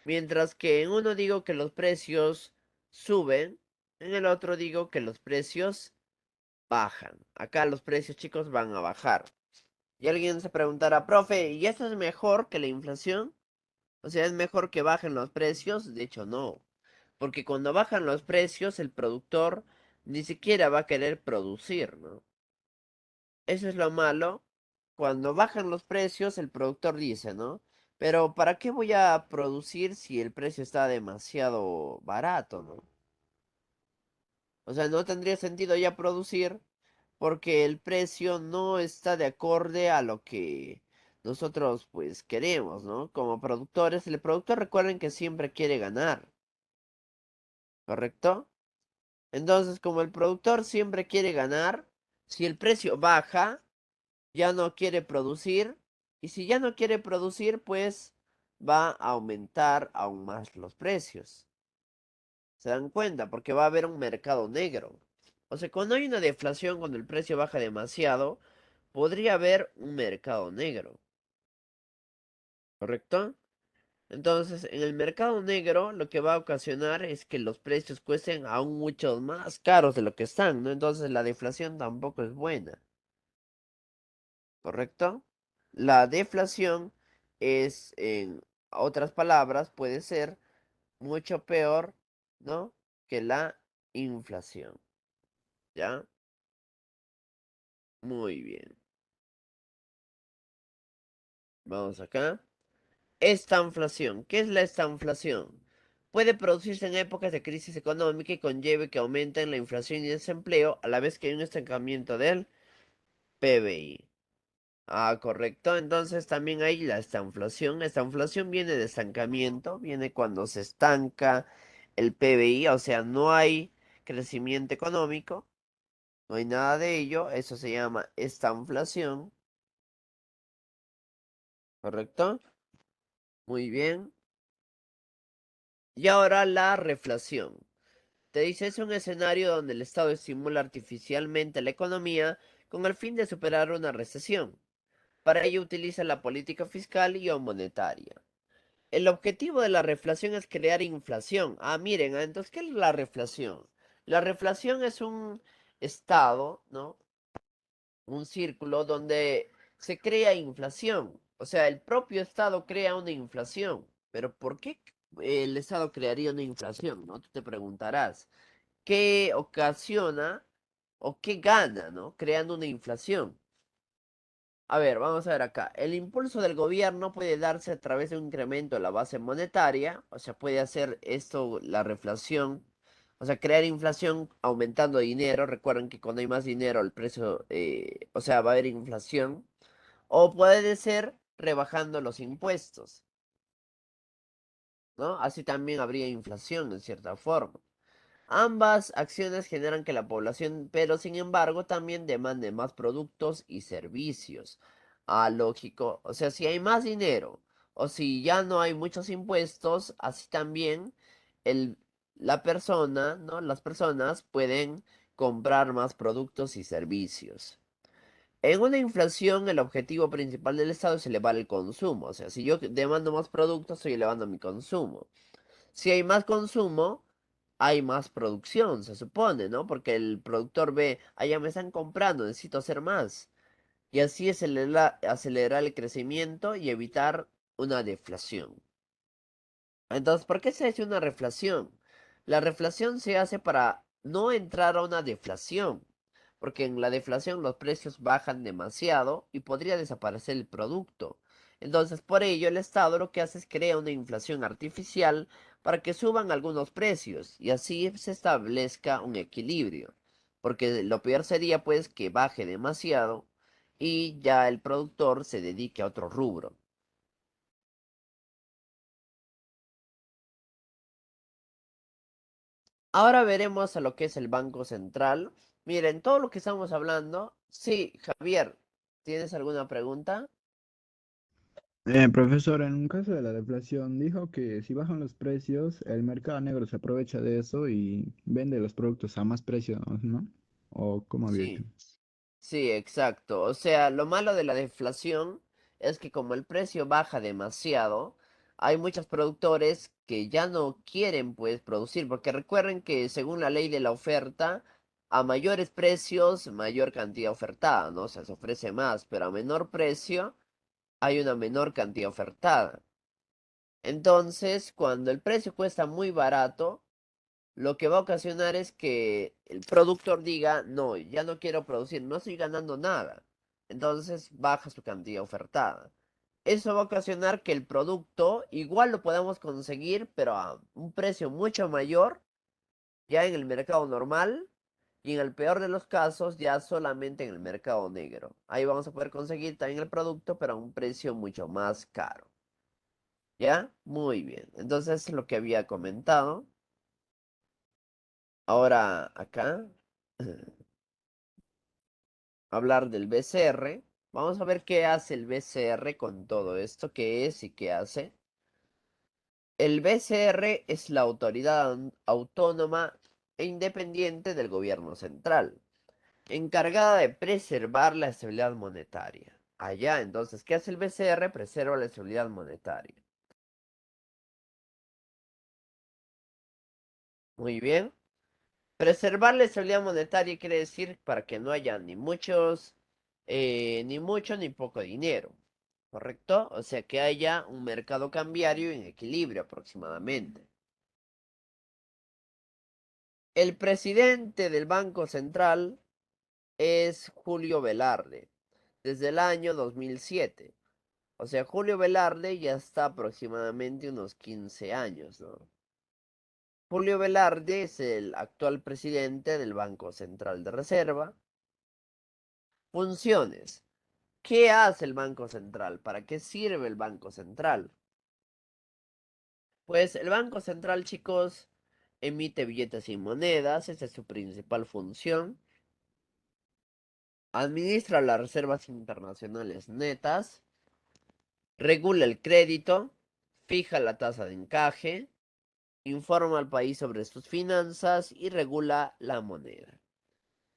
A: Mientras que en uno digo que los precios suben, en el otro digo que los precios bajan. Acá los precios, chicos, van a bajar. Y alguien se preguntará, profe, ¿y esto es mejor que la inflación? O sea, ¿es mejor que bajen los precios? De hecho, no. Porque cuando bajan los precios, el productor ni siquiera va a querer producir, ¿no? Eso es lo malo. Cuando bajan los precios, el productor dice, ¿no? Pero ¿para qué voy a producir si el precio está demasiado barato, ¿no? O sea, no tendría sentido ya producir porque el precio no está de acorde a lo que nosotros pues queremos, ¿no? Como productores, el productor recuerden que siempre quiere ganar, ¿correcto? Entonces, como el productor siempre quiere ganar, si el precio baja, ya no quiere producir, y si ya no quiere producir, pues va a aumentar aún más los precios. ¿Se dan cuenta? Porque va a haber un mercado negro. O sea, cuando hay una deflación, cuando el precio baja demasiado, podría haber un mercado negro, ¿correcto? Entonces, en el mercado negro lo que va a ocasionar es que los precios cuesten aún mucho más caros de lo que están, ¿no? Entonces la deflación tampoco es buena, ¿correcto? La deflación es, en otras palabras, puede ser mucho peor, ¿no? Que la inflación, ¿ya? Muy bien. Vamos acá. Estanflación. ¿Qué es la estanflación? Puede producirse en épocas de crisis económica y conlleve que aumenten la inflación y desempleo a la vez que hay un estancamiento del PBI. Ah, correcto. Entonces también hay la estanflación. La estanflación viene de estancamiento, viene cuando se estanca el PBI, o sea, no hay crecimiento económico, no hay nada de ello. Eso se llama estanflación, ¿correcto? Muy bien. Y ahora la reflación. Te dice, es un escenario donde el Estado estimula artificialmente la economía con el fin de superar una recesión. Para ello utiliza la política fiscal y o monetaria. El objetivo de la reflación es crear inflación. Ah, miren, entonces, ¿qué es la reflación? La reflación es un estado, ¿no? Un círculo donde se crea inflación. O sea, el propio Estado crea una inflación. Pero ¿por qué el Estado crearía una inflación? ¿No? Tú te preguntarás. ¿Qué ocasiona o qué gana, ¿no? Creando una inflación. A ver, vamos a ver acá. El impulso del gobierno puede darse a través de un incremento de la base monetaria, o sea, puede hacer esto la reflación, o sea, crear inflación aumentando dinero. Recuerden que cuando hay más dinero el precio, o sea, va a haber inflación. O puede ser rebajando los impuestos, ¿no? Así también habría inflación en cierta forma. Ambas acciones generan que la población, pero sin embargo, también demande más productos y servicios. Ah, lógico. O sea, si hay más dinero o si ya no hay muchos impuestos, así también el, la persona, ¿no? Las personas pueden comprar más productos y servicios. En una inflación, el objetivo principal del Estado es elevar el consumo. O sea, si yo demando más productos, estoy elevando mi consumo. Si hay más consumo, hay más producción, se supone, ¿no? Porque el productor ve, ah, ya me están comprando, necesito hacer más. Y así es acelerar el crecimiento y evitar una deflación. Entonces, ¿por qué se hace una reflación? La reflación se hace para no entrar a una deflación, porque en la deflación los precios bajan demasiado y podría desaparecer el producto. Entonces, por ello, el Estado lo que hace es crear una inflación artificial para que suban algunos precios y así se establezca un equilibrio. Porque lo peor sería pues que baje demasiado y ya el productor se dedique a otro rubro. Ahora veremos a lo que es el Banco Central. Miren, todo lo que estamos hablando. Sí, Javier, ¿tienes alguna pregunta?
B: Profesor, en un caso de la deflación, dijo que si bajan los precios, el mercado negro se aprovecha de eso y vende los productos a más precio, ¿no? ¿O cómo había hecho?
A: Sí, sí, exacto. O sea, lo malo de la deflación es que como el precio baja demasiado, hay muchos productores que ya no quieren pues producir, porque recuerden que según la ley de la oferta, a mayores precios, mayor cantidad ofertada, ¿no? O sea, se ofrece más, pero a menor precio hay una menor cantidad ofertada. Entonces, cuando el precio cuesta muy barato, lo que va a ocasionar es que el productor diga, no, ya no quiero producir, no estoy ganando nada. Entonces baja su cantidad ofertada. Eso va a ocasionar que el producto igual lo podamos conseguir, pero a un precio mucho mayor, ya en el mercado normal, y en el peor de los casos, ya solamente en el mercado negro. Ahí vamos a poder conseguir también el producto, pero a un precio mucho más caro. ¿Ya? Muy bien. Entonces, es lo que había comentado. Ahora, acá, hablar del BCR. Vamos a ver qué hace el BCR con todo esto, qué es y qué hace. El BCR es la autoridad autónoma e independiente del gobierno central, encargada de preservar la estabilidad monetaria. Allá, entonces, ¿qué hace el BCR? Preserva la estabilidad monetaria. Muy bien. Preservar la estabilidad monetaria quiere decir para que no haya ni mucho ni poco dinero, ¿correcto? O sea, que haya un mercado cambiario en equilibrio aproximadamente. El presidente del Banco Central es Julio Velarde, desde el año 2007. O sea, Julio Velarde ya está aproximadamente unos 15 años, ¿no? Julio Velarde es el actual presidente del Banco Central de Reserva. Funciones. ¿Qué hace el Banco Central? ¿Para qué sirve el Banco Central? Pues el Banco Central, chicos, emite billetes y monedas, esa es su principal función. Administra las reservas internacionales netas, regula el crédito, fija la tasa de encaje, informa al país sobre sus finanzas y regula la moneda.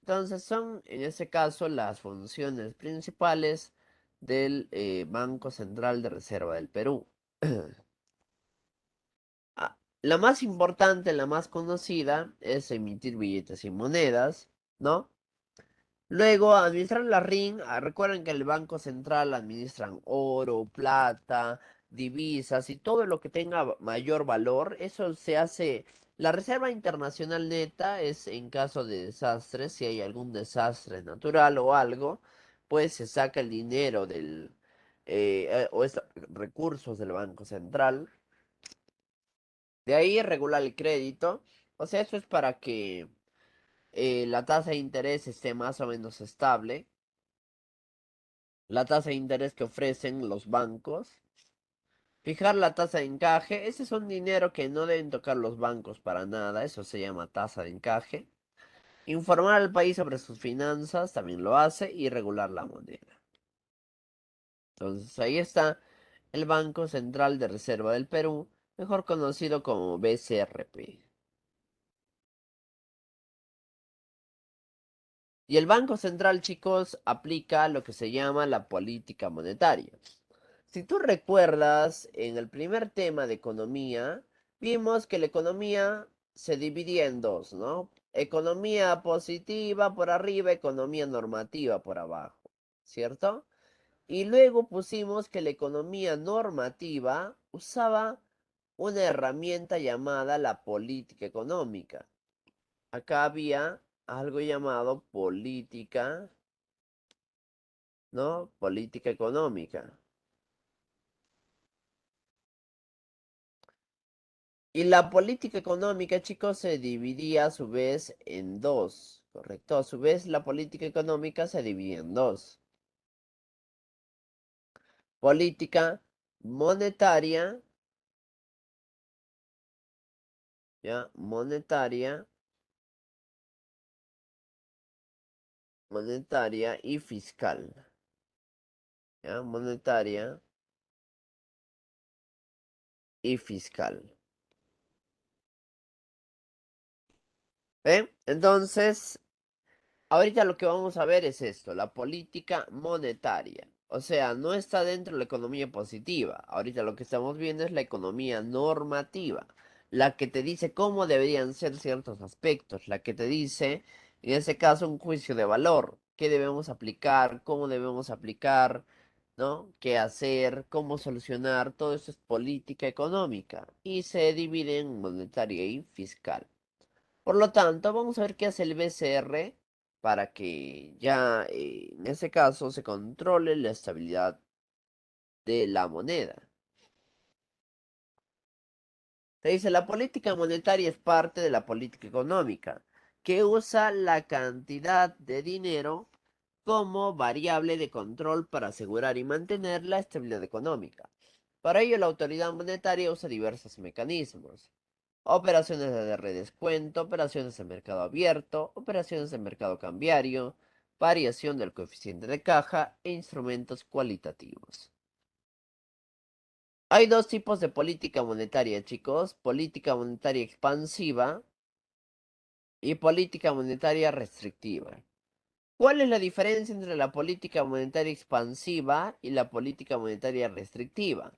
A: Entonces son, en este caso, las funciones principales del Banco Central de Reserva del Perú. La más importante, la más conocida, es emitir billetes y monedas, ¿no? Luego, administrar la RIN. Recuerden que el Banco Central administran oro, plata, divisas y todo lo que tenga mayor valor. Eso se hace. La Reserva Internacional Neta es en caso de desastres, si hay algún desastre natural o algo, pues se saca el dinero recursos del Banco Central. De ahí regular el crédito. O sea, eso es para que la tasa de interés esté más o menos estable. La tasa de interés que ofrecen los bancos. Fijar la tasa de encaje. Ese es un dinero que no deben tocar los bancos para nada. Eso se llama tasa de encaje. Informar al país sobre sus finanzas también lo hace. Y regular la moneda. Entonces ahí está el Banco Central de Reserva del Perú, mejor conocido como BCRP. Y el Banco Central, chicos, aplica lo que se llama la política monetaria. Si tú recuerdas, en el primer tema de economía, vimos que la economía se dividía en dos, ¿no? Economía positiva por arriba, economía normativa por abajo, ¿cierto? Y luego pusimos que la economía normativa usaba una herramienta llamada la política económica. Acá había algo llamado política, ¿no? Política económica. Y la política económica, chicos, se dividía a su vez en dos, ¿correcto? A su vez, la política económica se dividía en dos. Política monetaria, ¿ya? Monetaria y fiscal, ¿ya? Monetaria y fiscal. ¿Ven? Entonces, ahorita lo que vamos a ver es esto, la política monetaria. O sea, no está dentro de la economía positiva. Ahorita lo que estamos viendo es la economía normativa, la que te dice cómo deberían ser ciertos aspectos, la que te dice, en ese caso, un juicio de valor, qué debemos aplicar, cómo debemos aplicar, ¿no? Qué hacer, cómo solucionar, todo eso es política económica y se divide en monetaria y fiscal. Por lo tanto, vamos a ver qué hace el BCR para que ya en ese caso se controle la estabilidad de la moneda. Te dice, la política monetaria es parte de la política económica, que usa la cantidad de dinero como variable de control para asegurar y mantener la estabilidad económica. Para ello, la autoridad monetaria usa diversos mecanismos. Operaciones de redescuento, operaciones de mercado abierto, operaciones de mercado cambiario, variación del coeficiente de caja e instrumentos cualitativos. Hay dos tipos de política monetaria, chicos. Política monetaria expansiva y política monetaria restrictiva. ¿Cuál es la diferencia entre la política monetaria expansiva y la política monetaria restrictiva?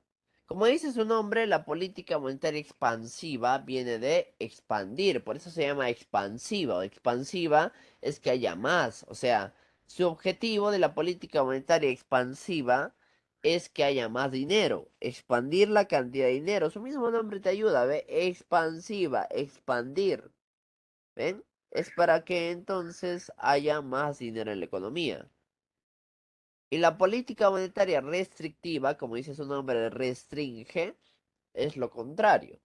A: Como dice su nombre, la política monetaria expansiva viene de expandir, por eso se llama expansiva o expansiva es que haya más, o sea, su objetivo de la política monetaria expansiva es que haya más dinero, expandir la cantidad de dinero, su mismo nombre te ayuda, ¿ve? Expansiva, expandir. ¿Ven? Es para que entonces haya más dinero en la economía. Y la política monetaria restrictiva, como dice su nombre, restringe, es lo contrario.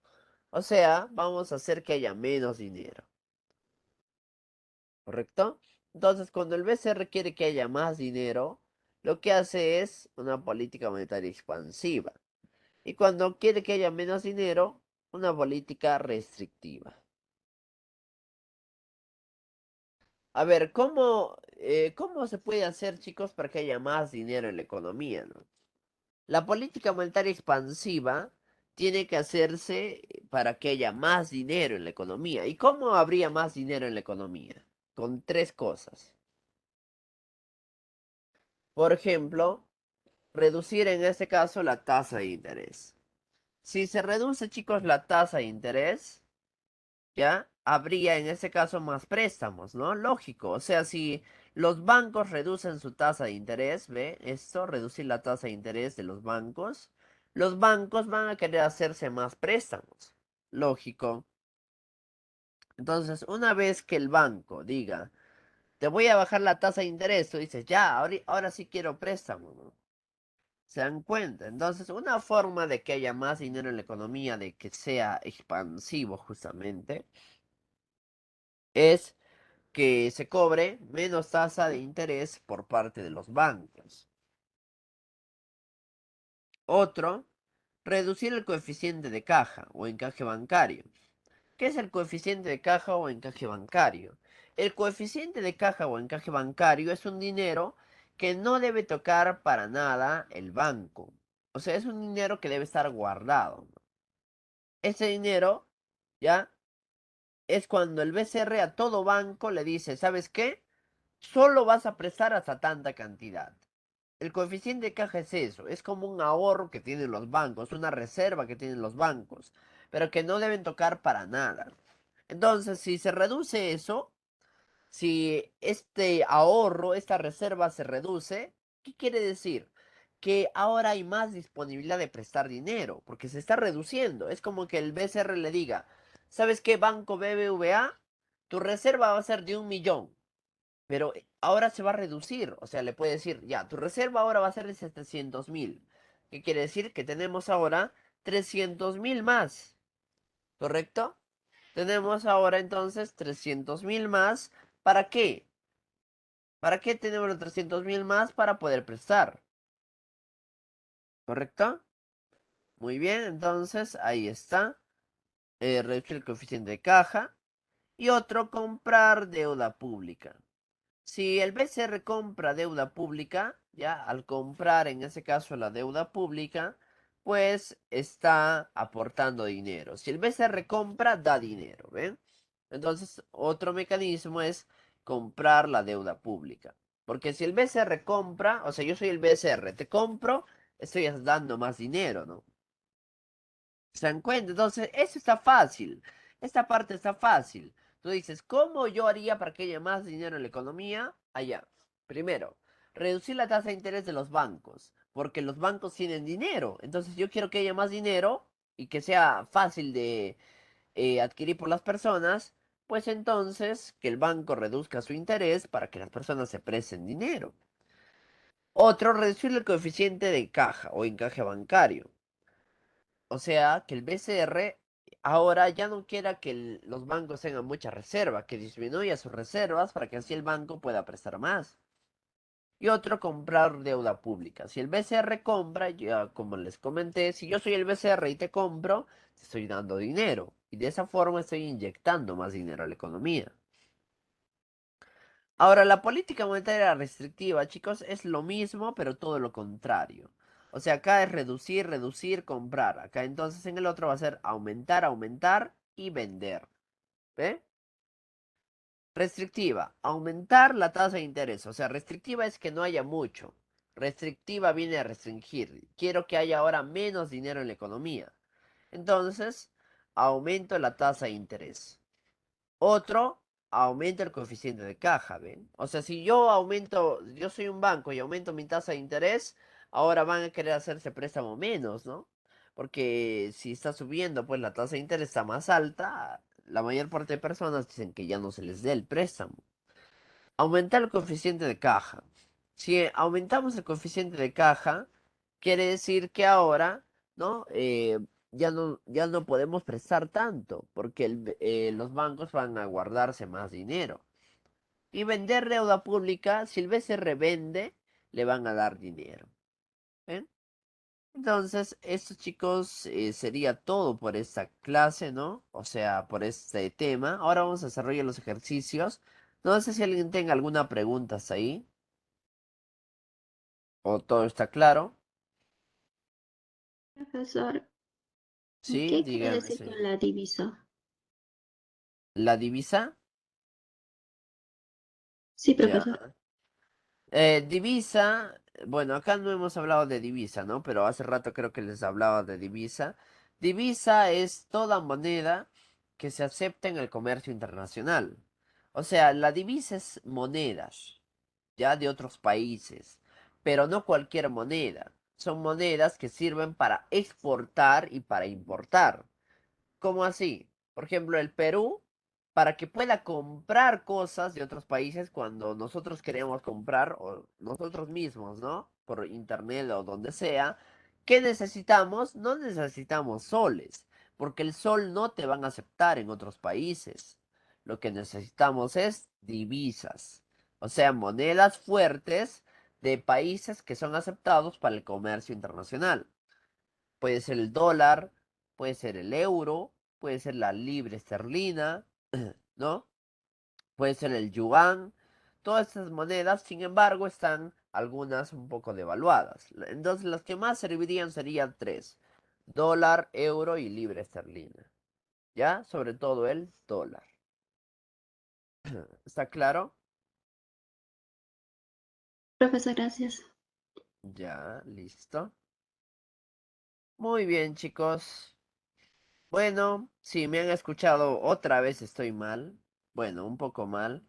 A: O sea, vamos a hacer que haya menos dinero. ¿Correcto? Entonces, cuando el BCR quiere que haya más dinero, lo que hace es una política monetaria expansiva. Y cuando quiere que haya menos dinero, una política restrictiva. A ver, ¿cómo se puede hacer, chicos, para que haya más dinero en la economía, ¿no? La política monetaria expansiva tiene que hacerse para que haya más dinero en la economía. ¿Y cómo habría más dinero en la economía? Con tres cosas. Por ejemplo, reducir en este caso la tasa de interés. Si se reduce, chicos, la tasa de interés, ¿ya? Habría en ese caso más préstamos, ¿no? Lógico. O sea, si los bancos reducen su tasa de interés, ¿ve? Esto, reducir la tasa de interés de los bancos van a querer hacerse más préstamos. Lógico. Entonces, una vez que el banco diga, te voy a bajar la tasa de interés, tú dices, ya, ahora sí quiero préstamo, ¿no? ¿Se dan cuenta? Entonces, una forma de que haya más dinero en la economía, de que sea expansivo justamente, es que se cobre menos tasa de interés por parte de los bancos. Otro, reducir el coeficiente de caja o encaje bancario. ¿Qué es el coeficiente de caja o encaje bancario? El coeficiente de caja o encaje bancario es un dinero que no debe tocar para nada el banco. O sea, es un dinero que debe estar guardado. Ese dinero, ¿ya? Es cuando el BCR a todo banco le dice, ¿sabes qué? solo vas a prestar hasta tanta cantidad. El coeficiente de caja es eso, es como un ahorro que tienen los bancos, una reserva que tienen los bancos, pero que no deben tocar para nada. Entonces, si se reduce eso, si este ahorro, esta reserva se reduce, ¿qué quiere decir? Que ahora hay más disponibilidad de prestar dinero, porque se está reduciendo. Es como que el BCR le diga, ¿sabes qué, Banco BBVA? Tu reserva va a ser de 1 millón, pero ahora se va a reducir. O sea, le puede decir, ya, tu reserva ahora va a ser de 700.000. ¿Qué quiere decir? Que tenemos ahora 300.000 más, ¿correcto? Tenemos ahora entonces 300.000 más. ¿Para qué? ¿Para qué tenemos los 300.000 más? Para poder prestar, ¿correcto? Muy bien, entonces ahí está. Reducir el coeficiente de caja. Y otro, comprar deuda pública. Si el BCR compra deuda pública, ya al comprar en ese caso la deuda pública, pues está aportando dinero. Si el BCR compra, da dinero, ¿ven? Entonces, otro mecanismo es comprar la deuda pública. Porque si el BCR compra, o sea, yo soy el BCR, te compro, estoy dando más dinero, ¿no? ¿Se dan cuenta? Entonces, eso está fácil. Esta parte está fácil. Tú dices, ¿cómo yo haría para que haya más dinero en la economía? Allá. Primero, reducir la tasa de interés de los bancos, porque los bancos tienen dinero. Entonces, yo quiero que haya más dinero y que sea fácil de adquirir por las personas, pues entonces que el banco reduzca su interés para que las personas se presten dinero. Otro, reducir el coeficiente de caja o encaje bancario. O sea, que el BCR ahora ya no quiera que los bancos tengan mucha reserva, que disminuya sus reservas para que así el banco pueda prestar más. Y otro, comprar deuda pública. Si el BCR compra, ya como les comenté, si yo soy el BCR y te compro, te estoy dando dinero. Y de esa forma estoy inyectando más dinero a la economía. Ahora, la política monetaria restrictiva, chicos, es lo mismo, pero todo lo contrario. O sea, acá es reducir, reducir, comprar. Acá entonces en el otro va a ser aumentar, aumentar y vender. ¿Ve? Restrictiva, aumentar la tasa de interés. O sea, restrictiva es que no haya mucho. Restrictiva viene a restringir. Quiero que haya ahora menos dinero en la economía. Entonces, aumento la tasa de interés. Otro, aumenta el coeficiente de caja, ¿ven? O sea, si yo aumento, yo soy un banco y aumento mi tasa de interés, ahora van a querer hacerse préstamo menos, ¿no? Porque si está subiendo, pues la tasa de interés está más alta, la mayor parte de personas dicen que ya no se les dé el préstamo. Aumentar el coeficiente de caja. Si aumentamos el coeficiente de caja, quiere decir que ahora, ¿no? Ya no podemos prestar tanto, porque los bancos van a guardarse más dinero. Y vender deuda pública, si el BCR vende, le van a dar dinero. ¿Ven? Entonces, esto, chicos, sería todo por esta clase, ¿no? O sea, por este tema. Ahora vamos a desarrollar los ejercicios. No sé si alguien tenga alguna pregunta hasta ahí, o todo está claro.
C: Profesor, ¿y
A: Sí,
C: qué quiere
A: dígame,
C: decir
A: señor.
C: con la divisa?
A: ¿La divisa?
C: Sí,
A: Ya.
C: profesor.
A: Divisa, bueno, acá no hemos hablado de divisa, ¿no? Pero hace rato creo que les hablaba de divisa. Divisa es toda moneda que se acepta en el comercio internacional. O sea, la divisa es monedas, ya de otros países, pero no cualquier moneda. Son monedas que sirven para exportar y para importar. ¿Cómo así? Por ejemplo, el Perú, para que pueda comprar cosas de otros países cuando nosotros queremos comprar, o nosotros mismos, ¿no? Por internet o donde sea, ¿qué necesitamos? No necesitamos soles, porque el sol no te van a aceptar en otros países. Lo que necesitamos es divisas, o sea, monedas fuertes de países que son aceptados para el comercio internacional. Puede ser el dólar, puede ser el euro, puede ser la libra esterlina, ¿no? Puede ser el yuan. Todas estas monedas, sin embargo, están algunas un poco devaluadas. Entonces, las que más servirían serían tres: dólar, euro y libra esterlina. ¿Ya? Sobre todo el dólar. ¿Está claro?
C: Profesor, gracias.
A: Ya, listo. Muy bien, chicos. Bueno, si me han escuchado otra vez estoy mal. Bueno, un poco mal.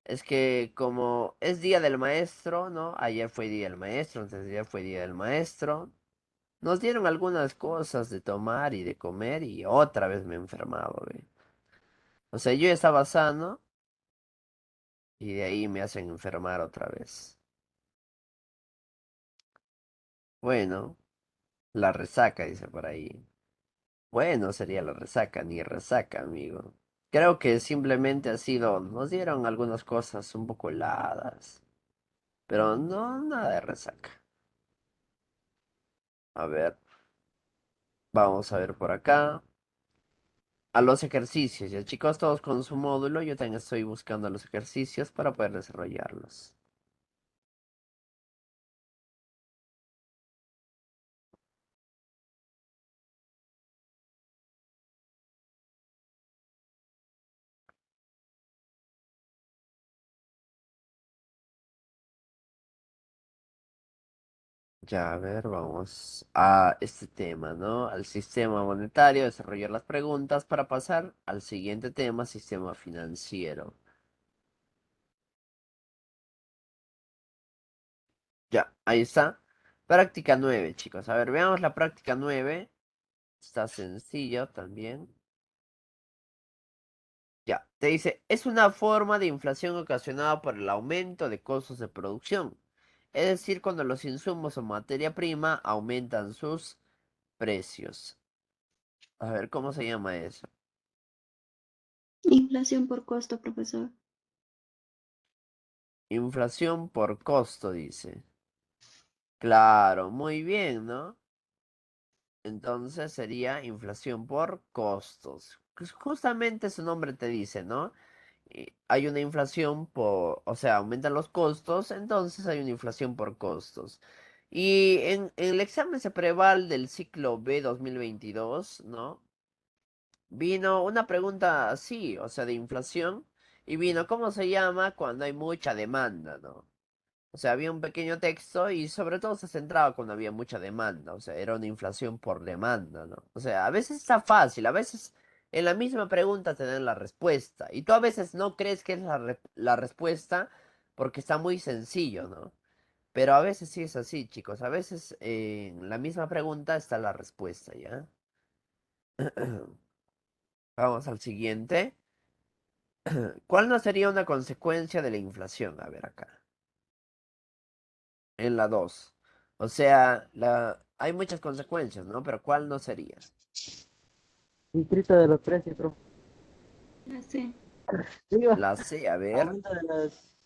A: Es que como es Día del Maestro, ¿no? Ayer fue Día del Maestro, antes de ayer fue Día del Maestro. Nos dieron algunas cosas de tomar y de comer y otra vez me he enfermado, ¿ve? O sea, yo estaba sano y de ahí me hacen enfermar otra vez. Bueno, la resaca, dice por ahí. Bueno, sería la resaca, ni resaca, amigo. Creo que simplemente ha sido, nos dieron algunas cosas un poco heladas, pero no nada de resaca. A ver, vamos a ver por acá. A los ejercicios, ya chicos, todos con su módulo, yo también estoy buscando los ejercicios para poder desarrollarlos. Ya, a ver, vamos a este tema, ¿no? Al sistema monetario, desarrollar las preguntas para pasar al siguiente tema, sistema financiero. Ya, ahí está. Práctica 9, chicos. A ver, veamos la práctica 9. Está sencillo también. Ya, te dice, es una forma de inflación ocasionada por el aumento de costos de producción. Es decir, cuando los insumos o materia prima aumentan sus precios. A ver, ¿cómo se llama eso?
C: Inflación por costo, profesor.
A: Inflación por costo, dice. Claro, muy bien, ¿no? Entonces sería inflación por costos. Pues justamente su nombre te dice, ¿no? Hay una inflación por, o sea, aumentan los costos, entonces hay una inflación por costos. Y en el examen preval del ciclo B 2022, ¿no? Vino una pregunta así, o sea, de inflación, y vino, ¿cómo se llama cuando hay mucha demanda, ¿no? O sea, había un pequeño texto y sobre todo se centraba cuando había mucha demanda, o sea, era una inflación por demanda, ¿no? O sea, a veces está fácil, a veces en la misma pregunta te dan la respuesta y tú a veces no crees que es la respuesta porque está muy sencillo, ¿no? Pero a veces sí es así, chicos, a veces en la misma pregunta está la respuesta, ¿ya? Vamos al siguiente. ¿Cuál no sería una consecuencia de la inflación? A ver acá. En la 2. O sea, hay muchas consecuencias, ¿no? Pero ¿cuál no sería?
D: Distrito de los precios, profe.
C: Ya sé.
D: Digo,
A: La C, a ver.
D: aumento de las...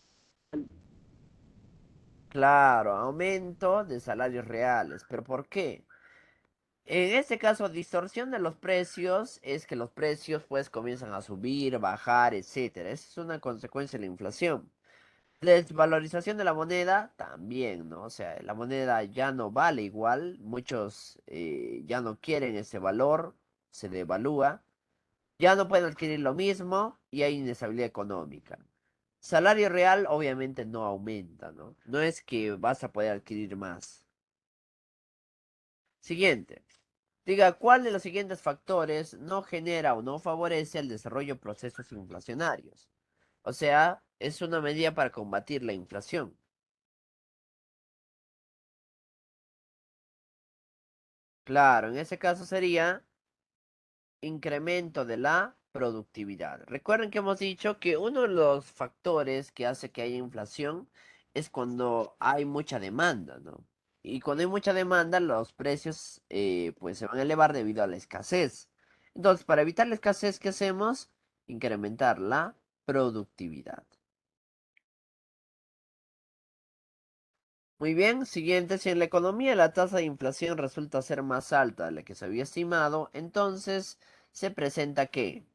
A: Claro, aumento de salarios reales. ¿Pero por qué? En este caso, distorsión de los precios es que los precios pues comienzan a subir, bajar, etcétera. Esa es una consecuencia de la inflación. Desvalorización de la moneda también, ¿no? O sea, la moneda ya no vale igual. Muchos ya no quieren ese valor, se devalúa. Ya no pueden adquirir lo mismo y hay inestabilidad económica. Salario real obviamente no aumenta, ¿no? No es que vas a poder adquirir más. Siguiente. Diga, ¿cuál de los siguientes factores no genera o no favorece el desarrollo de procesos inflacionarios? O sea, es una medida para combatir la inflación. Claro, en ese caso sería incremento de la productividad. Recuerden que hemos dicho que uno de los factores que hace que haya inflación es cuando hay mucha demanda, ¿no? Y cuando hay mucha demanda, los precios pues se van a elevar debido a la escasez. Entonces, para evitar la escasez, ¿qué hacemos? Incrementar la productividad. Muy bien, siguiente, si en la economía la tasa de inflación resulta ser más alta de la que se había estimado, entonces se presenta que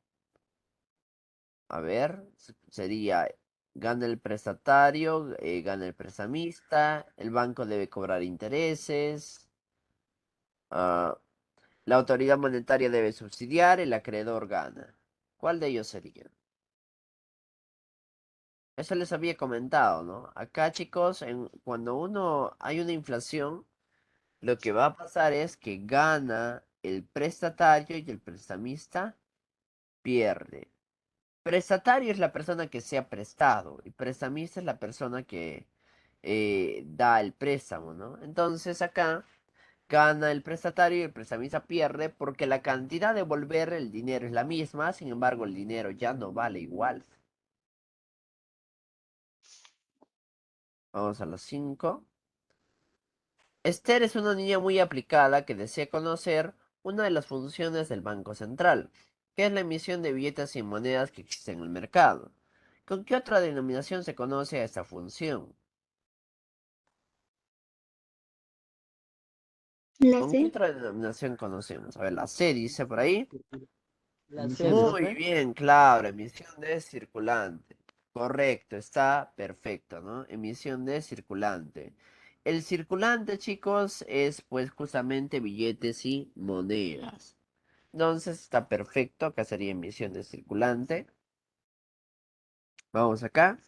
A: a ver, sería, gana el prestatario, gana el prestamista, el banco debe cobrar intereses, ah, la autoridad monetaria debe subsidiar, el acreedor gana. ¿Cuál de ellos sería? Eso les había comentado, ¿no? Acá, chicos, cuando hay una inflación, lo que va a pasar es que gana el prestatario y el prestamista pierde. Prestatario es la persona que se ha prestado y prestamista es la persona que da el préstamo, ¿no? Entonces acá gana el prestatario y el prestamista pierde porque la cantidad de devolver el dinero es la misma, sin embargo el dinero ya no vale igual. Vamos a las 5. Esther es una niña muy aplicada que desea conocer una de las funciones del Banco Central, que es la emisión de billetes y monedas que existen en el mercado. ¿Con qué otra denominación se conoce a esta función?
C: La
A: ¿Con qué
C: C.
A: otra denominación conocemos? A ver, la C dice por ahí.
D: La C,
B: Emisión de...
A: Muy
D: profe.
A: bien, claro, emisión de circulante. Correcto, está perfecto, ¿no? Emisión de circulante. El circulante, chicos, es pues justamente billetes y monedas. Entonces está perfecto, acá sería emisión de circulante. Vamos acá.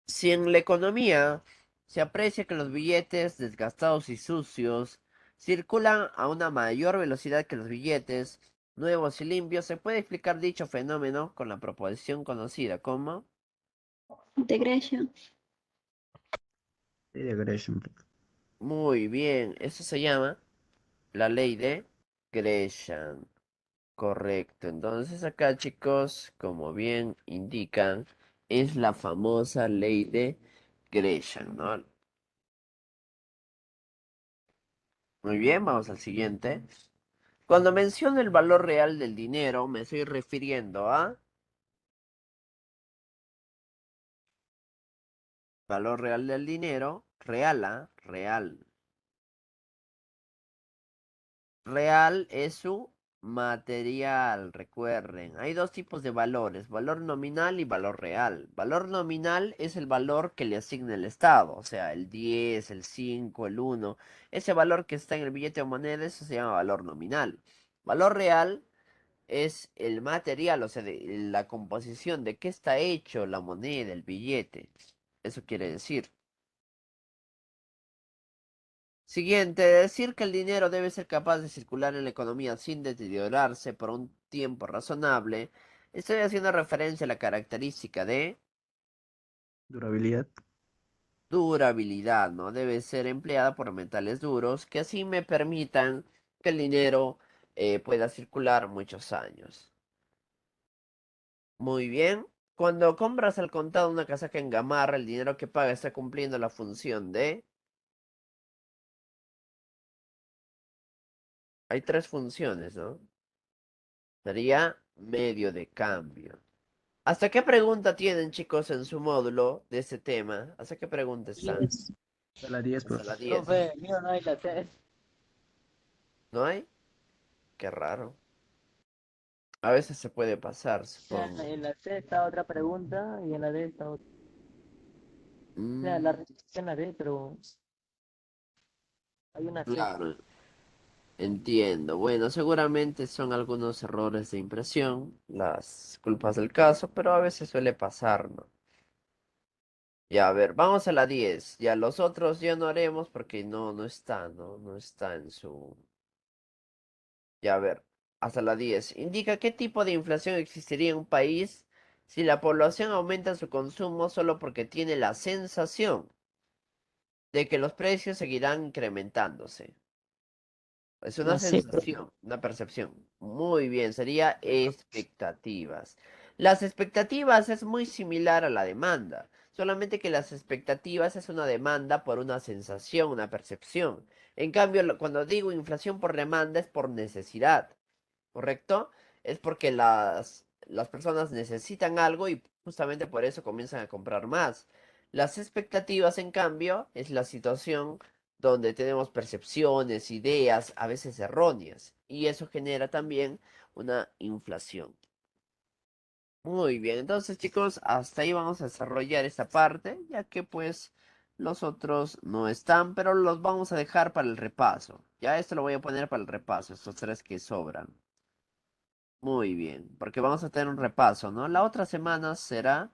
A: Si en la economía se aprecia que los billetes desgastados y sucios circulan a una mayor velocidad que los billetes nuevos y limpios, se puede explicar dicho fenómeno con la proposición conocida como...
C: Integration.
B: Ley de Gresham.
A: Muy bien, eso se llama la ley de Gresham. Correcto. Entonces acá, chicos, como bien indican, es la famosa ley de Gresham, ¿no? Muy bien, vamos al siguiente. Cuando menciono el valor real del dinero, me estoy refiriendo a valor real del dinero, real, ¿ah? Real. Real es su material, recuerden. Hay dos tipos de valores, valor nominal y valor real. Valor nominal es el valor que le asigna el Estado, o sea, el 10, el 5, el 1. Ese valor que está en el billete o moneda, eso se llama valor nominal. Valor real es el material, o sea, la composición de qué está hecho la moneda, el billete. Eso quiere decir. Siguiente, decir que el dinero debe ser capaz de circular en la economía sin deteriorarse por un tiempo razonable. Estoy haciendo referencia a la característica de
B: Durabilidad.
A: durabilidad, ¿no? Debe ser empleada por metales duros que así me permitan que el dinero pueda circular muchos años. Muy bien. Cuando compras al contado una casaca en gamarra, el dinero que paga está cumpliendo la función de... Hay tres funciones, ¿no? Sería medio de cambio. ¿Hasta qué pregunta tienen, chicos, en su módulo de este tema? ¿Hasta qué pregunta están?
D: 10.
B: A la 10,
A: Hasta
B: profe.
A: la 10.
D: Profe, mío no hay la C.
A: ¿No hay? Qué raro. A veces se puede pasar,
D: O sea,
A: supongo.
D: en la C está otra pregunta y en la D está otra. O sea, la
A: Mm,
D: respuesta en la D, pero hay una C.
A: claro, entiendo. Bueno, seguramente son algunos errores de impresión, las culpas del caso, pero a veces suele pasar, ¿no? Ya, a ver, vamos a la 10. Ya los otros ya no haremos porque no está, ¿no? No está en su... Ya, a ver, hasta la 10. Indica qué tipo de inflación existiría en un país si la población aumenta su consumo solo porque tiene la sensación de que los precios seguirán incrementándose. Es una
D: La C, profe.
A: sensación, una percepción. Muy bien, sería expectativas. Las expectativas es muy similar a la demanda, solamente que las expectativas es una demanda por una sensación, una percepción. En cambio, cuando digo inflación por demanda es por necesidad. ¿Correcto? Es porque las personas necesitan algo y justamente por eso comienzan a comprar más. Las expectativas, en cambio, es la situación donde tenemos percepciones, ideas, a veces erróneas, y eso genera también una inflación. Muy bien, entonces chicos, hasta ahí vamos a desarrollar esta parte, ya que pues los otros no están, pero los vamos a dejar para el repaso. Ya esto lo voy a poner para el repaso, estos tres que sobran. Muy bien, porque vamos a tener un repaso, ¿no? La otra semana será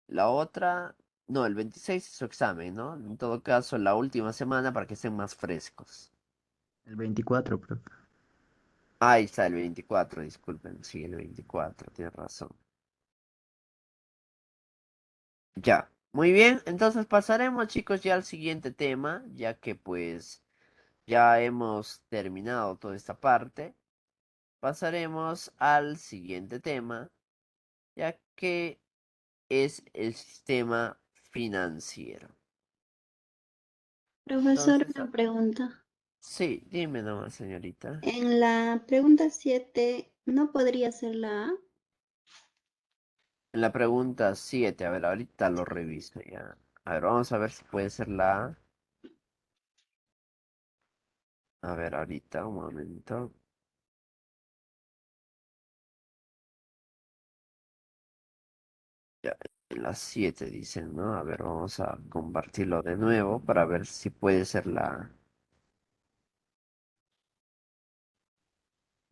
A: La otra, no, el 26 es su examen, ¿no? En todo caso, la última semana para que estén más frescos.
B: El 24, profe.
A: Ahí está el 24, disculpen, sí, el 24, tienes razón. Ya, muy bien, entonces pasaremos, chicos, ya al siguiente tema, ya que pues ya hemos terminado toda esta parte. Pasaremos al siguiente tema, ya que es el sistema financiero.
C: Profesor,
A: Entonces,
C: una pregunta.
A: sí, dime nomás, señorita.
C: En la pregunta 7, ¿no podría ser la A?
A: En la pregunta 7, a ver, ahorita lo reviso ya. A ver, vamos a ver si puede ser la A. A ver, ahorita, un momento. Ya, en las 7 dicen, ¿no? A ver, vamos a compartirlo de nuevo para ver si puede ser la A.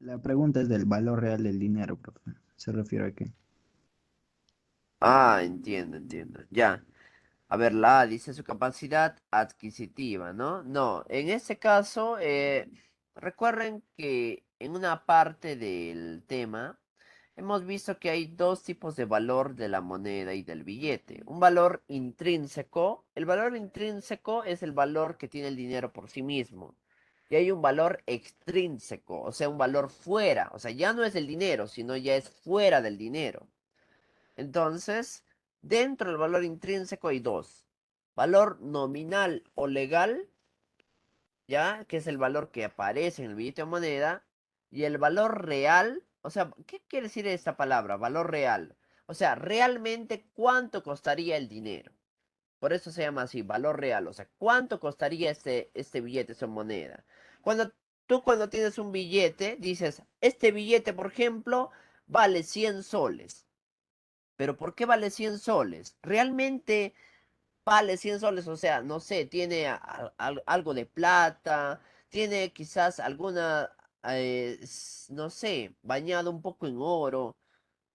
B: La pregunta es del valor real del dinero, profe. ¿Se refiere a qué?
A: Ah, entiendo, entiendo. Ya. A ver, la A dice su capacidad adquisitiva, ¿no? No, en este caso, recuerden que en una parte del tema hemos visto que hay dos tipos de valor de la moneda y del billete. Un valor intrínseco. El valor intrínseco es el valor que tiene el dinero por sí mismo. Y hay un valor extrínseco, o sea, un valor fuera. O sea, ya no es el dinero, sino ya es fuera del dinero. Entonces, dentro del valor intrínseco hay dos. Valor nominal o legal, ¿ya? Que es el valor que aparece en el billete o moneda. Y el valor real, o sea, ¿qué quiere decir esta palabra? Valor real. O sea, realmente cuánto costaría el dinero. Por eso se llama así, valor real. O sea, cuánto costaría este billete, esta moneda. Cuando tienes un billete, dices, este billete, por ejemplo, vale 100 soles. Pero ¿por qué vale 100 soles? Realmente vale 100 soles, o sea, no sé, tiene algo de plata, tiene quizás alguna, no sé, bañado un poco en oro,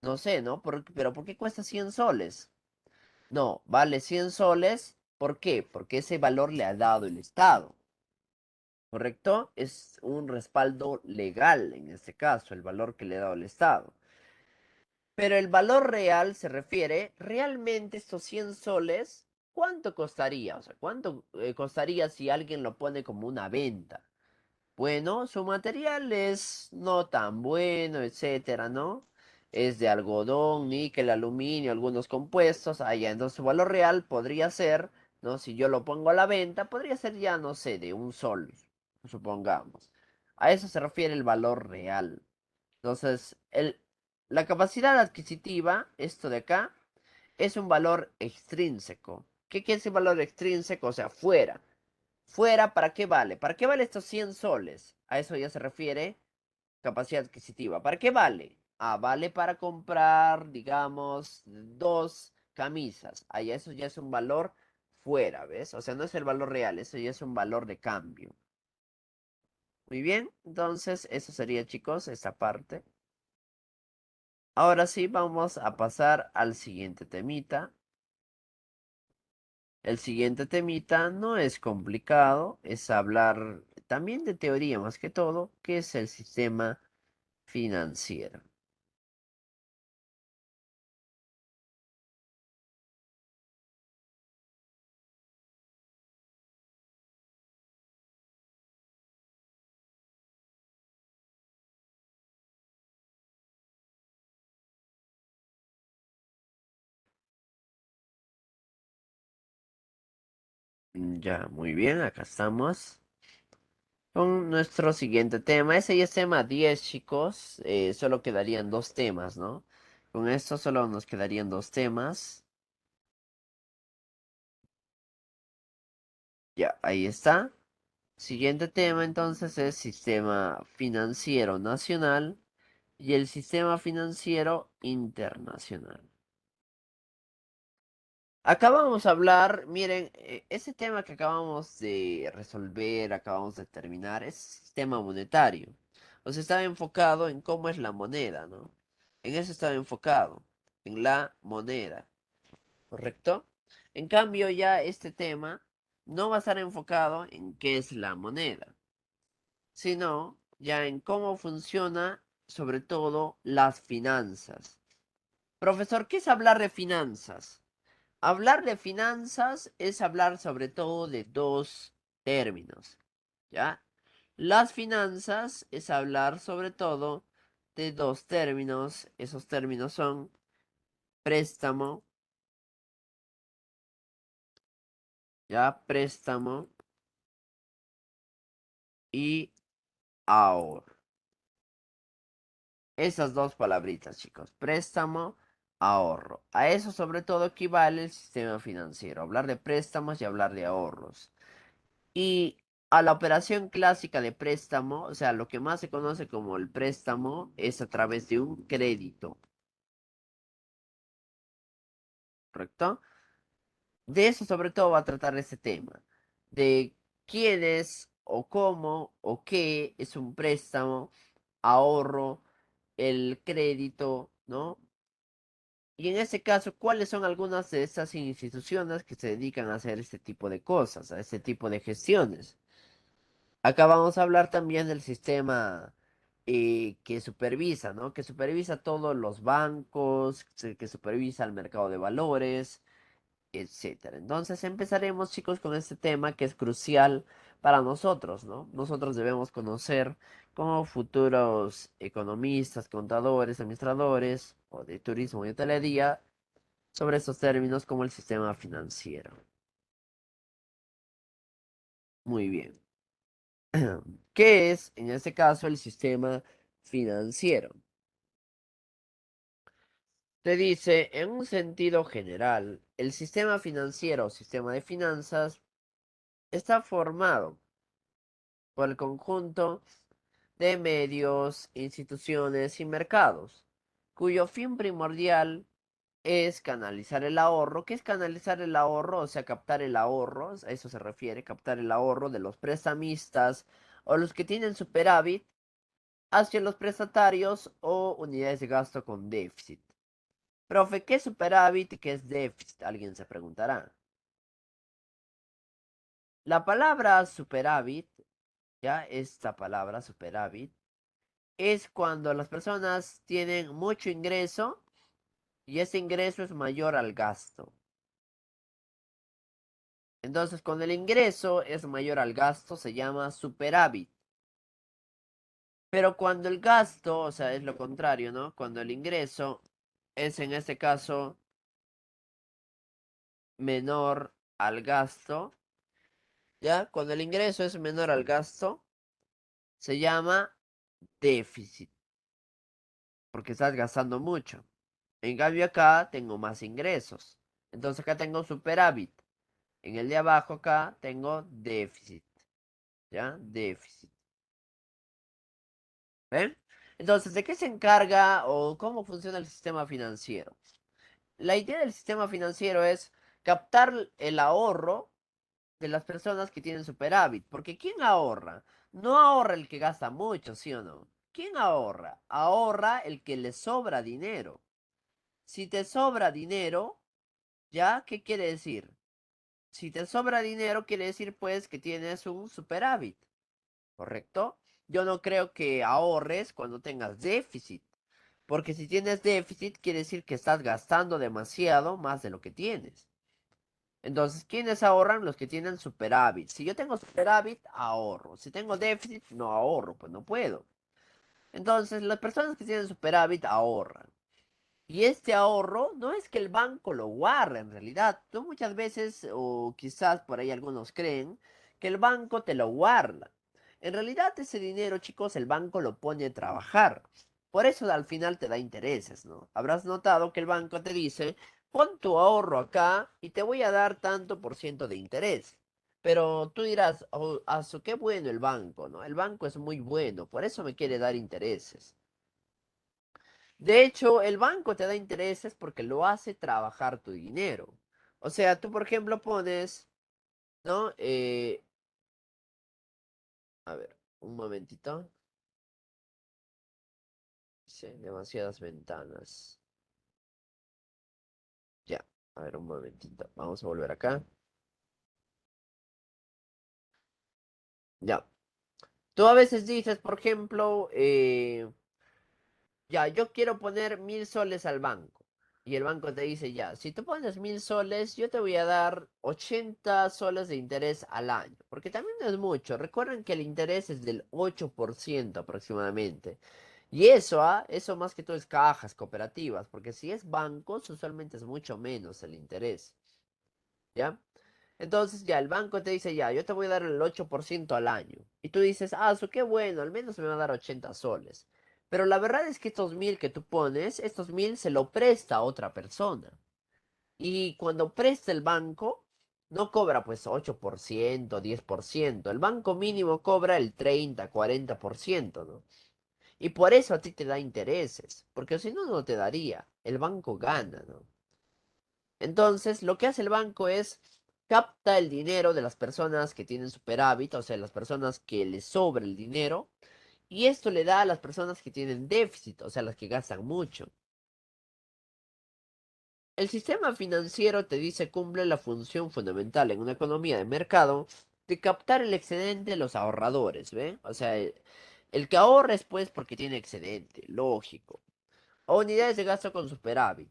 A: no sé, ¿no? Pero ¿por qué cuesta 100 soles? No, vale 100 soles, ¿por qué? Porque ese valor le ha dado el Estado, ¿correcto? Es un respaldo legal en este caso, el valor que le ha dado el Estado. Pero el valor real se refiere, realmente estos 100 soles, ¿cuánto costaría? O sea, ¿cuánto costaría si alguien lo pone como una venta? Bueno, su material es no tan bueno, etcétera, ¿no? Es de algodón, níquel, aluminio, algunos compuestos. Allá, entonces su valor real podría ser, ¿no? Si yo lo pongo a la venta, podría ser ya, no sé, de un sol, supongamos. A eso se refiere el valor real. Entonces, la capacidad adquisitiva, esto de acá, es un valor extrínseco. ¿Qué quiere decir valor extrínseco? O sea, fuera. Fuera, ¿para qué vale? ¿Para qué vale estos 100 soles? A eso ya se refiere capacidad adquisitiva. ¿Para qué vale? Ah, vale para comprar, digamos, dos camisas. Ahí eso ya es un valor fuera, ¿ves? O sea, no es el valor real, eso ya es un valor de cambio. Muy bien, entonces eso sería, chicos, esta parte. Ahora sí, vamos a pasar al siguiente temita. El siguiente temita no es complicado, es hablar también de teoría más que todo, que es el sistema financiero. Ya, muy bien, acá estamos con nuestro siguiente tema. Ese ya es tema 10, chicos. Solo quedarían dos temas, ¿no? Con esto solo nos quedarían dos temas. Ya, ahí está. Siguiente tema entonces es sistema financiero nacional y el sistema financiero internacional. Acabamos de hablar, miren, ese tema que acabamos de resolver, acabamos de terminar, es sistema monetario. O sea, estaba enfocado en cómo es la moneda, ¿no? En eso estaba enfocado, en la moneda. ¿correcto? En cambio, ya este tema no va a estar enfocado en qué es la moneda, sino ya en cómo funciona, sobre todo, las finanzas. Profesor, ¿qué es hablar de finanzas? Hablar de finanzas es hablar sobre todo de dos términos, ¿ya? Las finanzas es hablar sobre todo de dos términos. Esos términos son préstamo, ¿ya? Préstamo y ahorro. Esas dos palabritas, chicos. Préstamo, ahorro. A eso sobre todo equivale el sistema financiero. Hablar de préstamos y hablar de ahorros. Y a la operación clásica de préstamo, o sea, lo que más se conoce como el préstamo es a través de un crédito, ¿correcto? De eso sobre todo va a tratar este tema, de quién es o cómo o qué es un préstamo, ahorro, el crédito, ¿no? Y en este caso, ¿cuáles son algunas de estas instituciones que se dedican a hacer este tipo de cosas, a este tipo de gestiones? Acá vamos a hablar también del sistema que supervisa, ¿no? Que supervisa todos los bancos, que supervisa el mercado de valores, etcétera. Entonces empezaremos, chicos, con este tema que es crucial para nosotros, ¿no? Nosotros debemos conocer como futuros economistas, contadores, administradores o de turismo y hotelería sobre estos términos como el sistema financiero. Muy bien. ¿Qué es, en este caso, el sistema financiero? Te dice, en un sentido general, el sistema financiero o sistema de finanzas está formado por el conjunto de medios, instituciones y mercados, cuyo fin primordial es canalizar el ahorro. ¿Qué es canalizar el ahorro? O sea, captar el ahorro, a eso se refiere, captar el ahorro de los prestamistas o los que tienen superávit hacia los prestatarios o unidades de gasto con déficit. Profe, ¿qué es superávit y qué es déficit? Alguien se preguntará. La palabra superávit, ya esta palabra superávit, es cuando las personas tienen mucho ingreso y ese ingreso es mayor al gasto. Entonces, cuando el ingreso es mayor al gasto, se llama superávit. Pero cuando el gasto, o sea, es lo contrario, ¿no? Cuando el ingreso es en este caso menor al gasto, ¿ya? Cuando el ingreso es menor al gasto, se llama déficit, porque estás gastando mucho. En cambio acá tengo más ingresos. Entonces acá tengo superávit. En el de abajo acá tengo déficit, ¿ya? Déficit. ¿Ven? Entonces, ¿de qué se encarga o cómo funciona el sistema financiero? La idea del sistema financiero es captar el ahorro de las personas que tienen superávit. Porque ¿quién ahorra? No ahorra el que gasta mucho, ¿sí o no? ¿Quién ahorra? Ahorra el que le sobra dinero. Si te sobra dinero, ¿ya? ¿Qué quiere decir? Si te sobra dinero, quiere decir pues que tienes un superávit, ¿correcto? Yo no creo que ahorres cuando tengas déficit. Porque si tienes déficit, quiere decir que estás gastando demasiado más de lo que tienes. Entonces, ¿quiénes ahorran? Los que tienen superávit. Si yo tengo superávit, ahorro. Si tengo déficit, no ahorro, pues no puedo. Entonces, las personas que tienen superávit ahorran. Y este ahorro no es que el banco lo guarde en realidad. Tú muchas veces, o quizás por ahí algunos creen, que el banco te lo guarda. En realidad ese dinero, chicos, el banco lo pone a trabajar. Por eso al final te da intereses, ¿no? Habrás notado que el banco te dice, pon tu ahorro acá y te voy a dar tanto por ciento de interés. Pero tú dirás, oh, qué bueno el banco, ¿no? El banco es muy bueno, por eso me quiere dar intereses. De hecho, el banco te da intereses porque lo hace trabajar tu dinero. O sea, tú, por ejemplo, pones, ¿no? A ver, un momentito. Sí, demasiadas ventanas. Ya. A ver, un momentito. Vamos a volver acá. Ya. Tú a veces dices, por ejemplo, ya, yo quiero poner 1000 soles al banco. Y el banco te dice, ya, si tú pones 1000 soles, yo te voy a dar 80 soles de interés al año. Porque también no es mucho. Recuerden que el interés es del 8% aproximadamente. Y eso más que todo es cajas cooperativas. Porque si es bancos, usualmente es mucho menos el interés. ¿Ya? Entonces ya el banco te dice, ya, yo te voy a dar el 8% al año. Y tú dices, ah, eso qué bueno, al menos me va a dar 80 soles. Pero la verdad es que estos 1000 que tú pones, estos 1000 se lo presta a otra persona. Y cuando presta el banco, no cobra pues 8%, 10%. El banco mínimo cobra el 30, 40%, ¿no? Y por eso a ti te da intereses, porque si no, no te daría. El banco gana, ¿no? Entonces, lo que hace el banco es capta el dinero de las personas que tienen superávit, o sea, las personas que les sobra el dinero, y esto le da a las personas que tienen déficit, o sea, las que gastan mucho. El sistema financiero te dice cumple la función fundamental en una economía de mercado de captar el excedente de los ahorradores, ¿ve? O sea, el que ahorra es pues porque tiene excedente, lógico. O unidades de gasto con superávit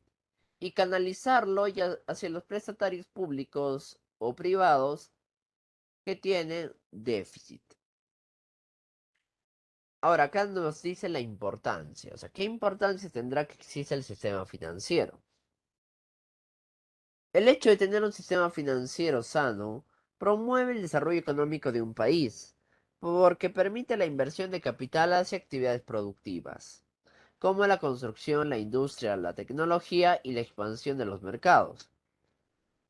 A: y canalizarlo ya hacia los prestatarios públicos o privados que tienen déficit. Ahora, acá nos dice la importancia, o sea, ¿qué importancia tendrá que exista el sistema financiero? El hecho de tener un sistema financiero sano promueve el desarrollo económico de un país, porque permite la inversión de capital hacia actividades productivas, como la construcción, la industria, la tecnología y la expansión de los mercados.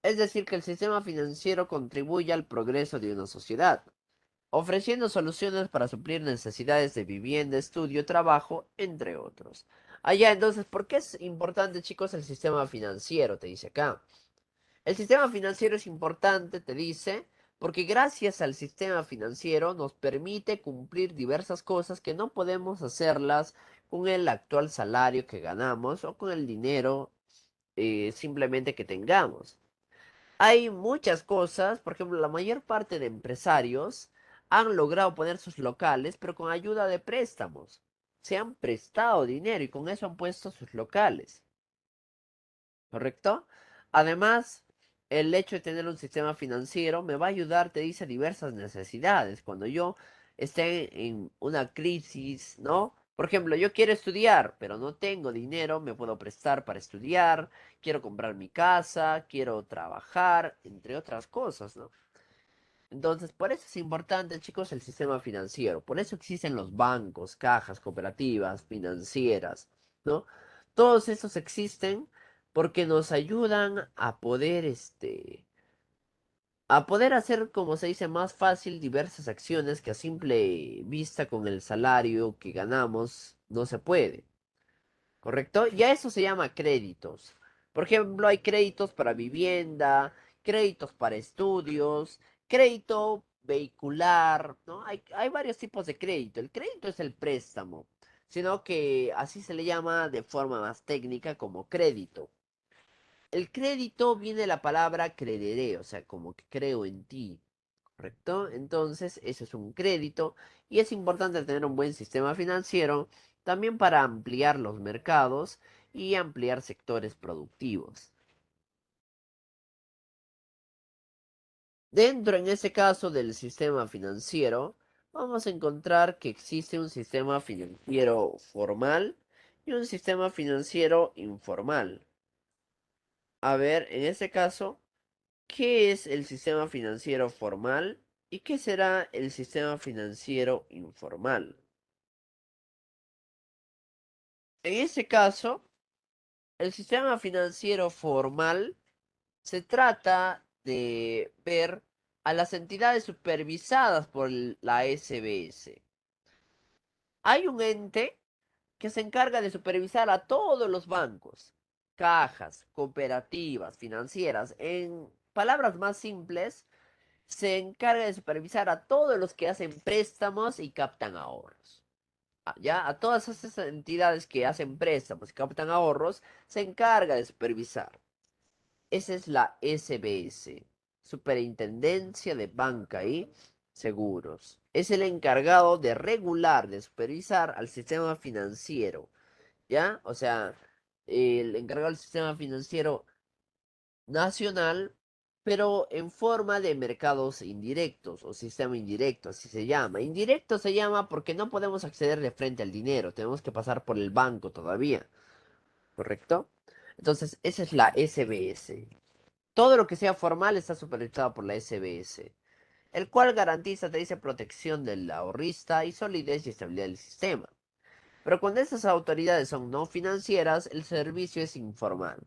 A: Es decir, que el sistema financiero contribuye al progreso de una sociedad, ofreciendo soluciones para suplir necesidades de vivienda, estudio, trabajo, entre otros. Allá, entonces, ¿por qué es importante, chicos, el sistema financiero? Te dice acá. El sistema financiero es importante, te dice, porque gracias al sistema financiero nos permite cumplir diversas cosas que no podemos hacerlas con el actual salario que ganamos o con el dinero simplemente que tengamos. Hay muchas cosas, por ejemplo, la mayor parte de empresarios han logrado poner sus locales, pero con ayuda de préstamos. Se han prestado dinero y con eso han puesto sus locales, ¿correcto? Además, el hecho de tener un sistema financiero me va a ayudar, te dice, a diversas necesidades. Cuando yo esté en una crisis, ¿no? Por ejemplo, yo quiero estudiar, pero no tengo dinero, me puedo prestar para estudiar, quiero comprar mi casa, quiero trabajar, entre otras cosas, ¿no? Entonces, por eso es importante, chicos, el sistema financiero. Por eso existen los bancos, cajas, cooperativas, financieras, ¿no? Todos estos existen porque nos ayudan a poder, a poder hacer, como se dice, más fácil diversas acciones que a simple vista con el salario que ganamos no se puede. ¿Correcto? Y a eso se llama créditos. Por ejemplo, hay créditos para vivienda, créditos para estudios, crédito vehicular, ¿no? Hay varios tipos de crédito. El crédito es el préstamo, sino que así se le llama de forma más técnica como crédito. El crédito viene de la palabra crederé, o sea, como que creo en ti, ¿correcto? Entonces, eso es un crédito y es importante tener un buen sistema financiero también para ampliar los mercados y ampliar sectores productivos. Dentro, en ese caso, del sistema financiero, vamos a encontrar que existe un sistema financiero formal y un sistema financiero informal. A ver, en este caso, ¿qué es el sistema financiero formal y qué será el sistema financiero informal? En este caso, el sistema financiero formal se trata de ver a las entidades supervisadas por la SBS. Hay un ente que se encarga de supervisar a todos los bancos, cajas, cooperativas, financieras. En palabras más simples, se encarga de supervisar a todos los que hacen préstamos y captan ahorros. Ya, a todas esas entidades que hacen préstamos y captan ahorros, se encarga de supervisar. Esa es la SBS, Superintendencia de Banca y Seguros. Es el encargado de regular, de supervisar al sistema financiero, ¿ya? O sea, el encargado del sistema financiero nacional, pero en forma de mercados indirectos o sistema indirecto, así se llama. Indirecto se llama porque no podemos acceder de frente al dinero, tenemos que pasar por el banco todavía, ¿correcto? Entonces, esa es la SBS. Todo lo que sea formal está supervisado por la SBS, el cual garantiza, te dice, protección del ahorrista y solidez y estabilidad del sistema. Pero cuando estas autoridades son no financieras, el servicio es informal.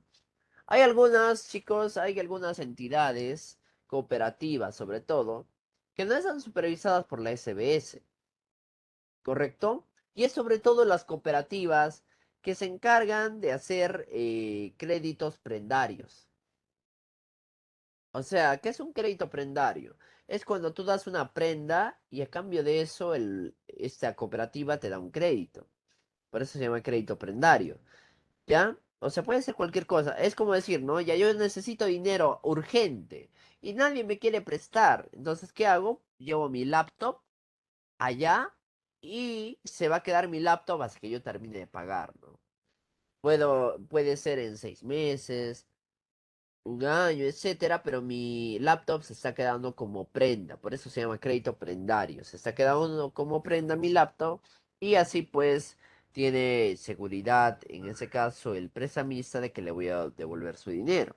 A: Hay algunas, chicos, hay algunas entidades cooperativas, sobre todo, que no están supervisadas por la SBS, ¿correcto? Y es sobre todo las cooperativas que se encargan de hacer créditos prendarios. O sea, ¿qué es un crédito prendario? Es cuando tú das una prenda y a cambio de eso esta cooperativa te da un crédito. Por eso se llama crédito prendario. ¿Ya? O sea, puede ser cualquier cosa. Es como decir, ¿no? Ya yo necesito dinero urgente y nadie me quiere prestar. Entonces, ¿qué hago? Llevo mi laptop allá y se va a quedar mi laptop hasta que yo termine de pagar, ¿no? Puede ser en 6 meses, un año, etcétera, pero mi laptop se está quedando como prenda, por eso se llama crédito prendario. Se está quedando como prenda mi laptop y así pues tiene seguridad, en ese caso, el prestamista de que le voy a devolver su dinero.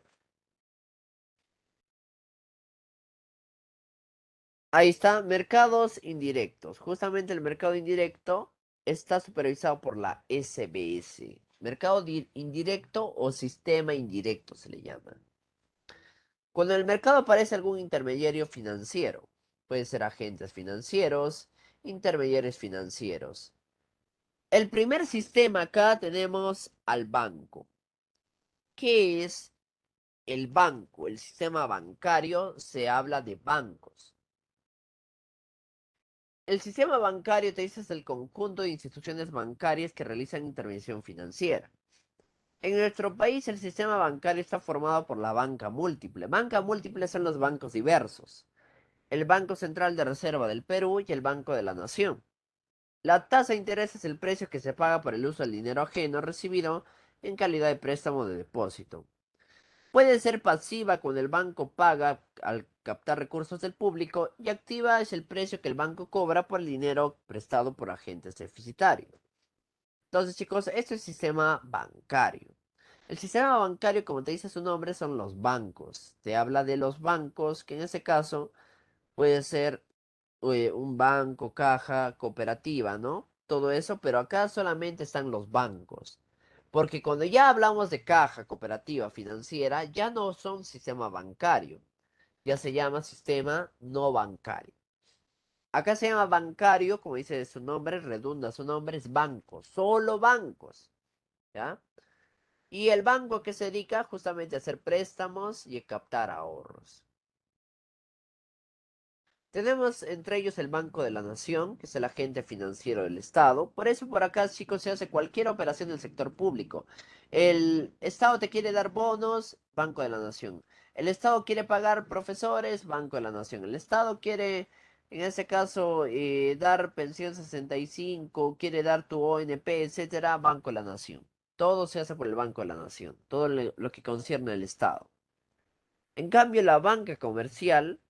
A: Ahí está, mercados indirectos. Justamente el mercado indirecto está supervisado por la SBS. Mercado indirecto o sistema indirecto se le llama. Cuando en el mercado aparece algún intermediario financiero, puede ser agentes financieros, intermediarios financieros. El primer sistema acá tenemos al banco. ¿Qué es el banco? El sistema bancario se habla de bancos. El sistema bancario, te dice, es el conjunto de instituciones bancarias que realizan intervención financiera. En nuestro país el sistema bancario está formado por la banca múltiple. Banca múltiple son los bancos diversos. El Banco Central de Reserva del Perú y el Banco de la Nación. La tasa de interés es el precio que se paga por el uso del dinero ajeno recibido en calidad de préstamo o de depósito. Puede ser pasiva cuando el banco paga al captar recursos del público y activa es el precio que el banco cobra por el dinero prestado por agentes deficitarios. Entonces, chicos, esto es el sistema bancario. El sistema bancario, como te dice su nombre, son los bancos. Te habla de los bancos, que en ese caso puede ser un banco, caja, cooperativa, ¿no? Todo eso, pero acá solamente están los bancos. Porque cuando ya hablamos de caja, cooperativa, financiera, ya no son sistema bancario, ya se llama sistema no bancario. Acá se llama bancario, como dice su nombre, redunda su nombre, es banco, solo bancos, ¿ya? Y el banco que se dedica justamente a hacer préstamos y a captar ahorros. Tenemos entre ellos el Banco de la Nación, que es el agente financiero del Estado. Por eso por acá, chicos, se hace cualquier operación del sector público. El Estado te quiere dar bonos, Banco de la Nación. El Estado quiere pagar profesores, Banco de la Nación. El Estado quiere, en este caso, dar pensión 65, quiere dar tu ONP, etcétera, Banco de la Nación. Todo se hace por el Banco de la Nación, todo lo que concierne al Estado. En cambio, la banca comercial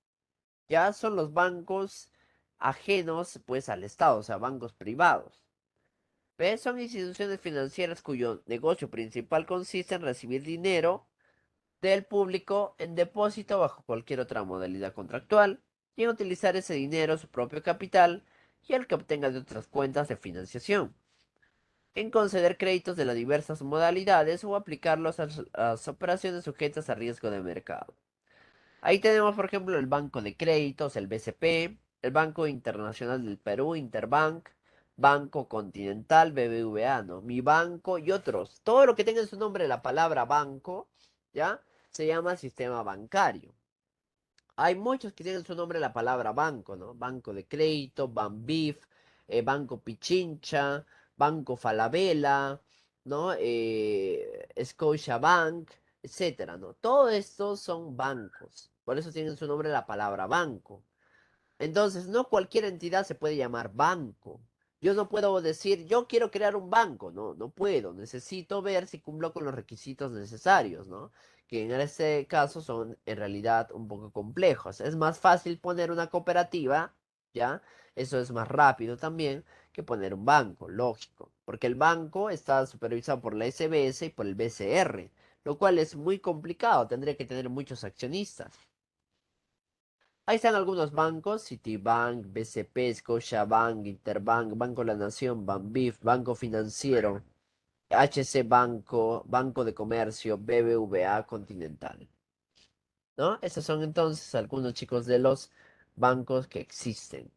A: ya son los bancos ajenos pues al Estado, o sea, bancos privados. ¿Ves? Son instituciones financieras cuyo negocio principal consiste en recibir dinero del público en depósito bajo cualquier otra modalidad contractual y en utilizar ese dinero, su propio capital y el que obtenga de otras cuentas de financiación, en conceder créditos de las diversas modalidades o aplicarlos a las operaciones sujetas a riesgo de mercado. Ahí tenemos, por ejemplo, el Banco de Créditos, el BCP, el Banco Internacional del Perú, Interbank, Banco Continental, BBVA, ¿no? Mi Banco y otros. Todo lo que tenga en su nombre la palabra banco, ¿ya? Se llama sistema bancario. Hay muchos que tienen en su nombre la palabra banco, ¿no? Banco de Crédito, Banbif, Banco Pichincha, Banco Falabella, ¿no? Scotiabank, etcétera, ¿no? Todo esto son bancos. Por eso tiene en su nombre la palabra banco. Entonces, no cualquier entidad se puede llamar banco. Yo no puedo decir, yo quiero crear un banco, no, no puedo. Necesito ver si cumplo con los requisitos necesarios, ¿no? Que en este caso son en realidad un poco complejos. Es más fácil poner una cooperativa, ¿ya? Eso es más rápido también que poner un banco, lógico. Porque el banco está supervisado por la SBS y por el BCR, lo cual es muy complicado. Tendría que tener muchos accionistas. Ahí están algunos bancos: Citibank, BCP, Scotiabank, Interbank, Banco de la Nación, Banbif, Banco Financiero, HC Banco, Banco de Comercio, BBVA Continental. ¿No? Esos son entonces algunos, chicos, de los bancos que existen.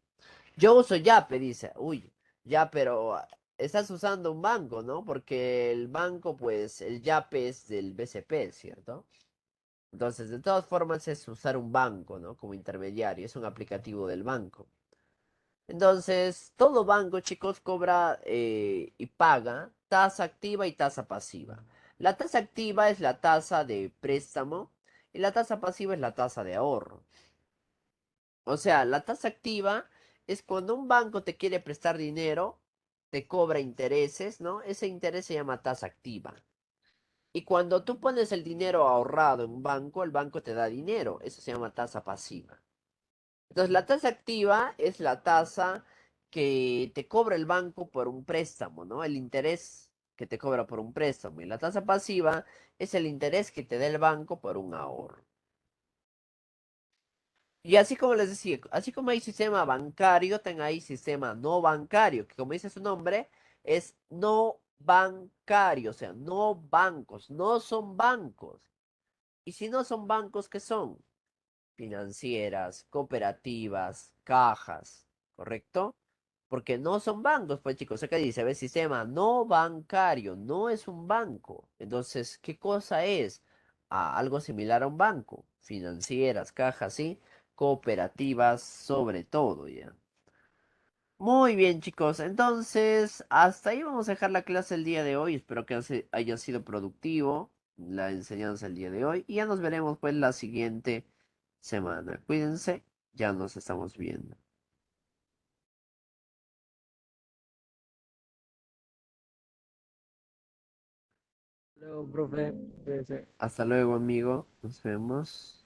A: Yo uso Yape, dice. Uy, ya, pero estás usando un banco, ¿no? Porque el banco, pues, el Yape es del BCP, ¿cierto? Entonces, de todas formas, es usar un banco, ¿no? Como intermediario, es un aplicativo del banco. Entonces, todo banco, chicos, cobra y paga tasa activa y tasa pasiva. La tasa activa es la tasa de préstamo y la tasa pasiva es la tasa de ahorro. O sea, la tasa activa es cuando un banco te quiere prestar dinero, te cobra intereses, ¿no? Ese interés se llama tasa activa. Y cuando tú pones el dinero ahorrado en un banco, el banco te da dinero. Eso se llama tasa pasiva. Entonces, la tasa activa es la tasa que te cobra el banco por un préstamo, ¿no? El interés que te cobra por un préstamo. Y la tasa pasiva es el interés que te da el banco por un ahorro. Y así como les decía, así como hay sistema bancario, también hay sistema no bancario, que como dice su nombre, es no bancario, o sea, no bancos, no son bancos. Y si no son bancos, ¿qué son? Financieras, cooperativas, cajas, ¿correcto? Porque no son bancos, pues chicos, acá dice, ve, sistema no bancario, no es un banco. Entonces, ¿qué cosa es? Ah, algo similar a un banco. Financieras, cajas, sí, cooperativas, sobre todo, ya. Muy bien, chicos. Entonces, hasta ahí vamos a dejar la clase el día de hoy. Espero que haya sido productivo la enseñanza el día de hoy. Y ya nos veremos pues la siguiente semana. Cuídense, ya nos estamos viendo.
D: Luego, profe, cuídese.
A: Hasta luego, amigo. Nos vemos.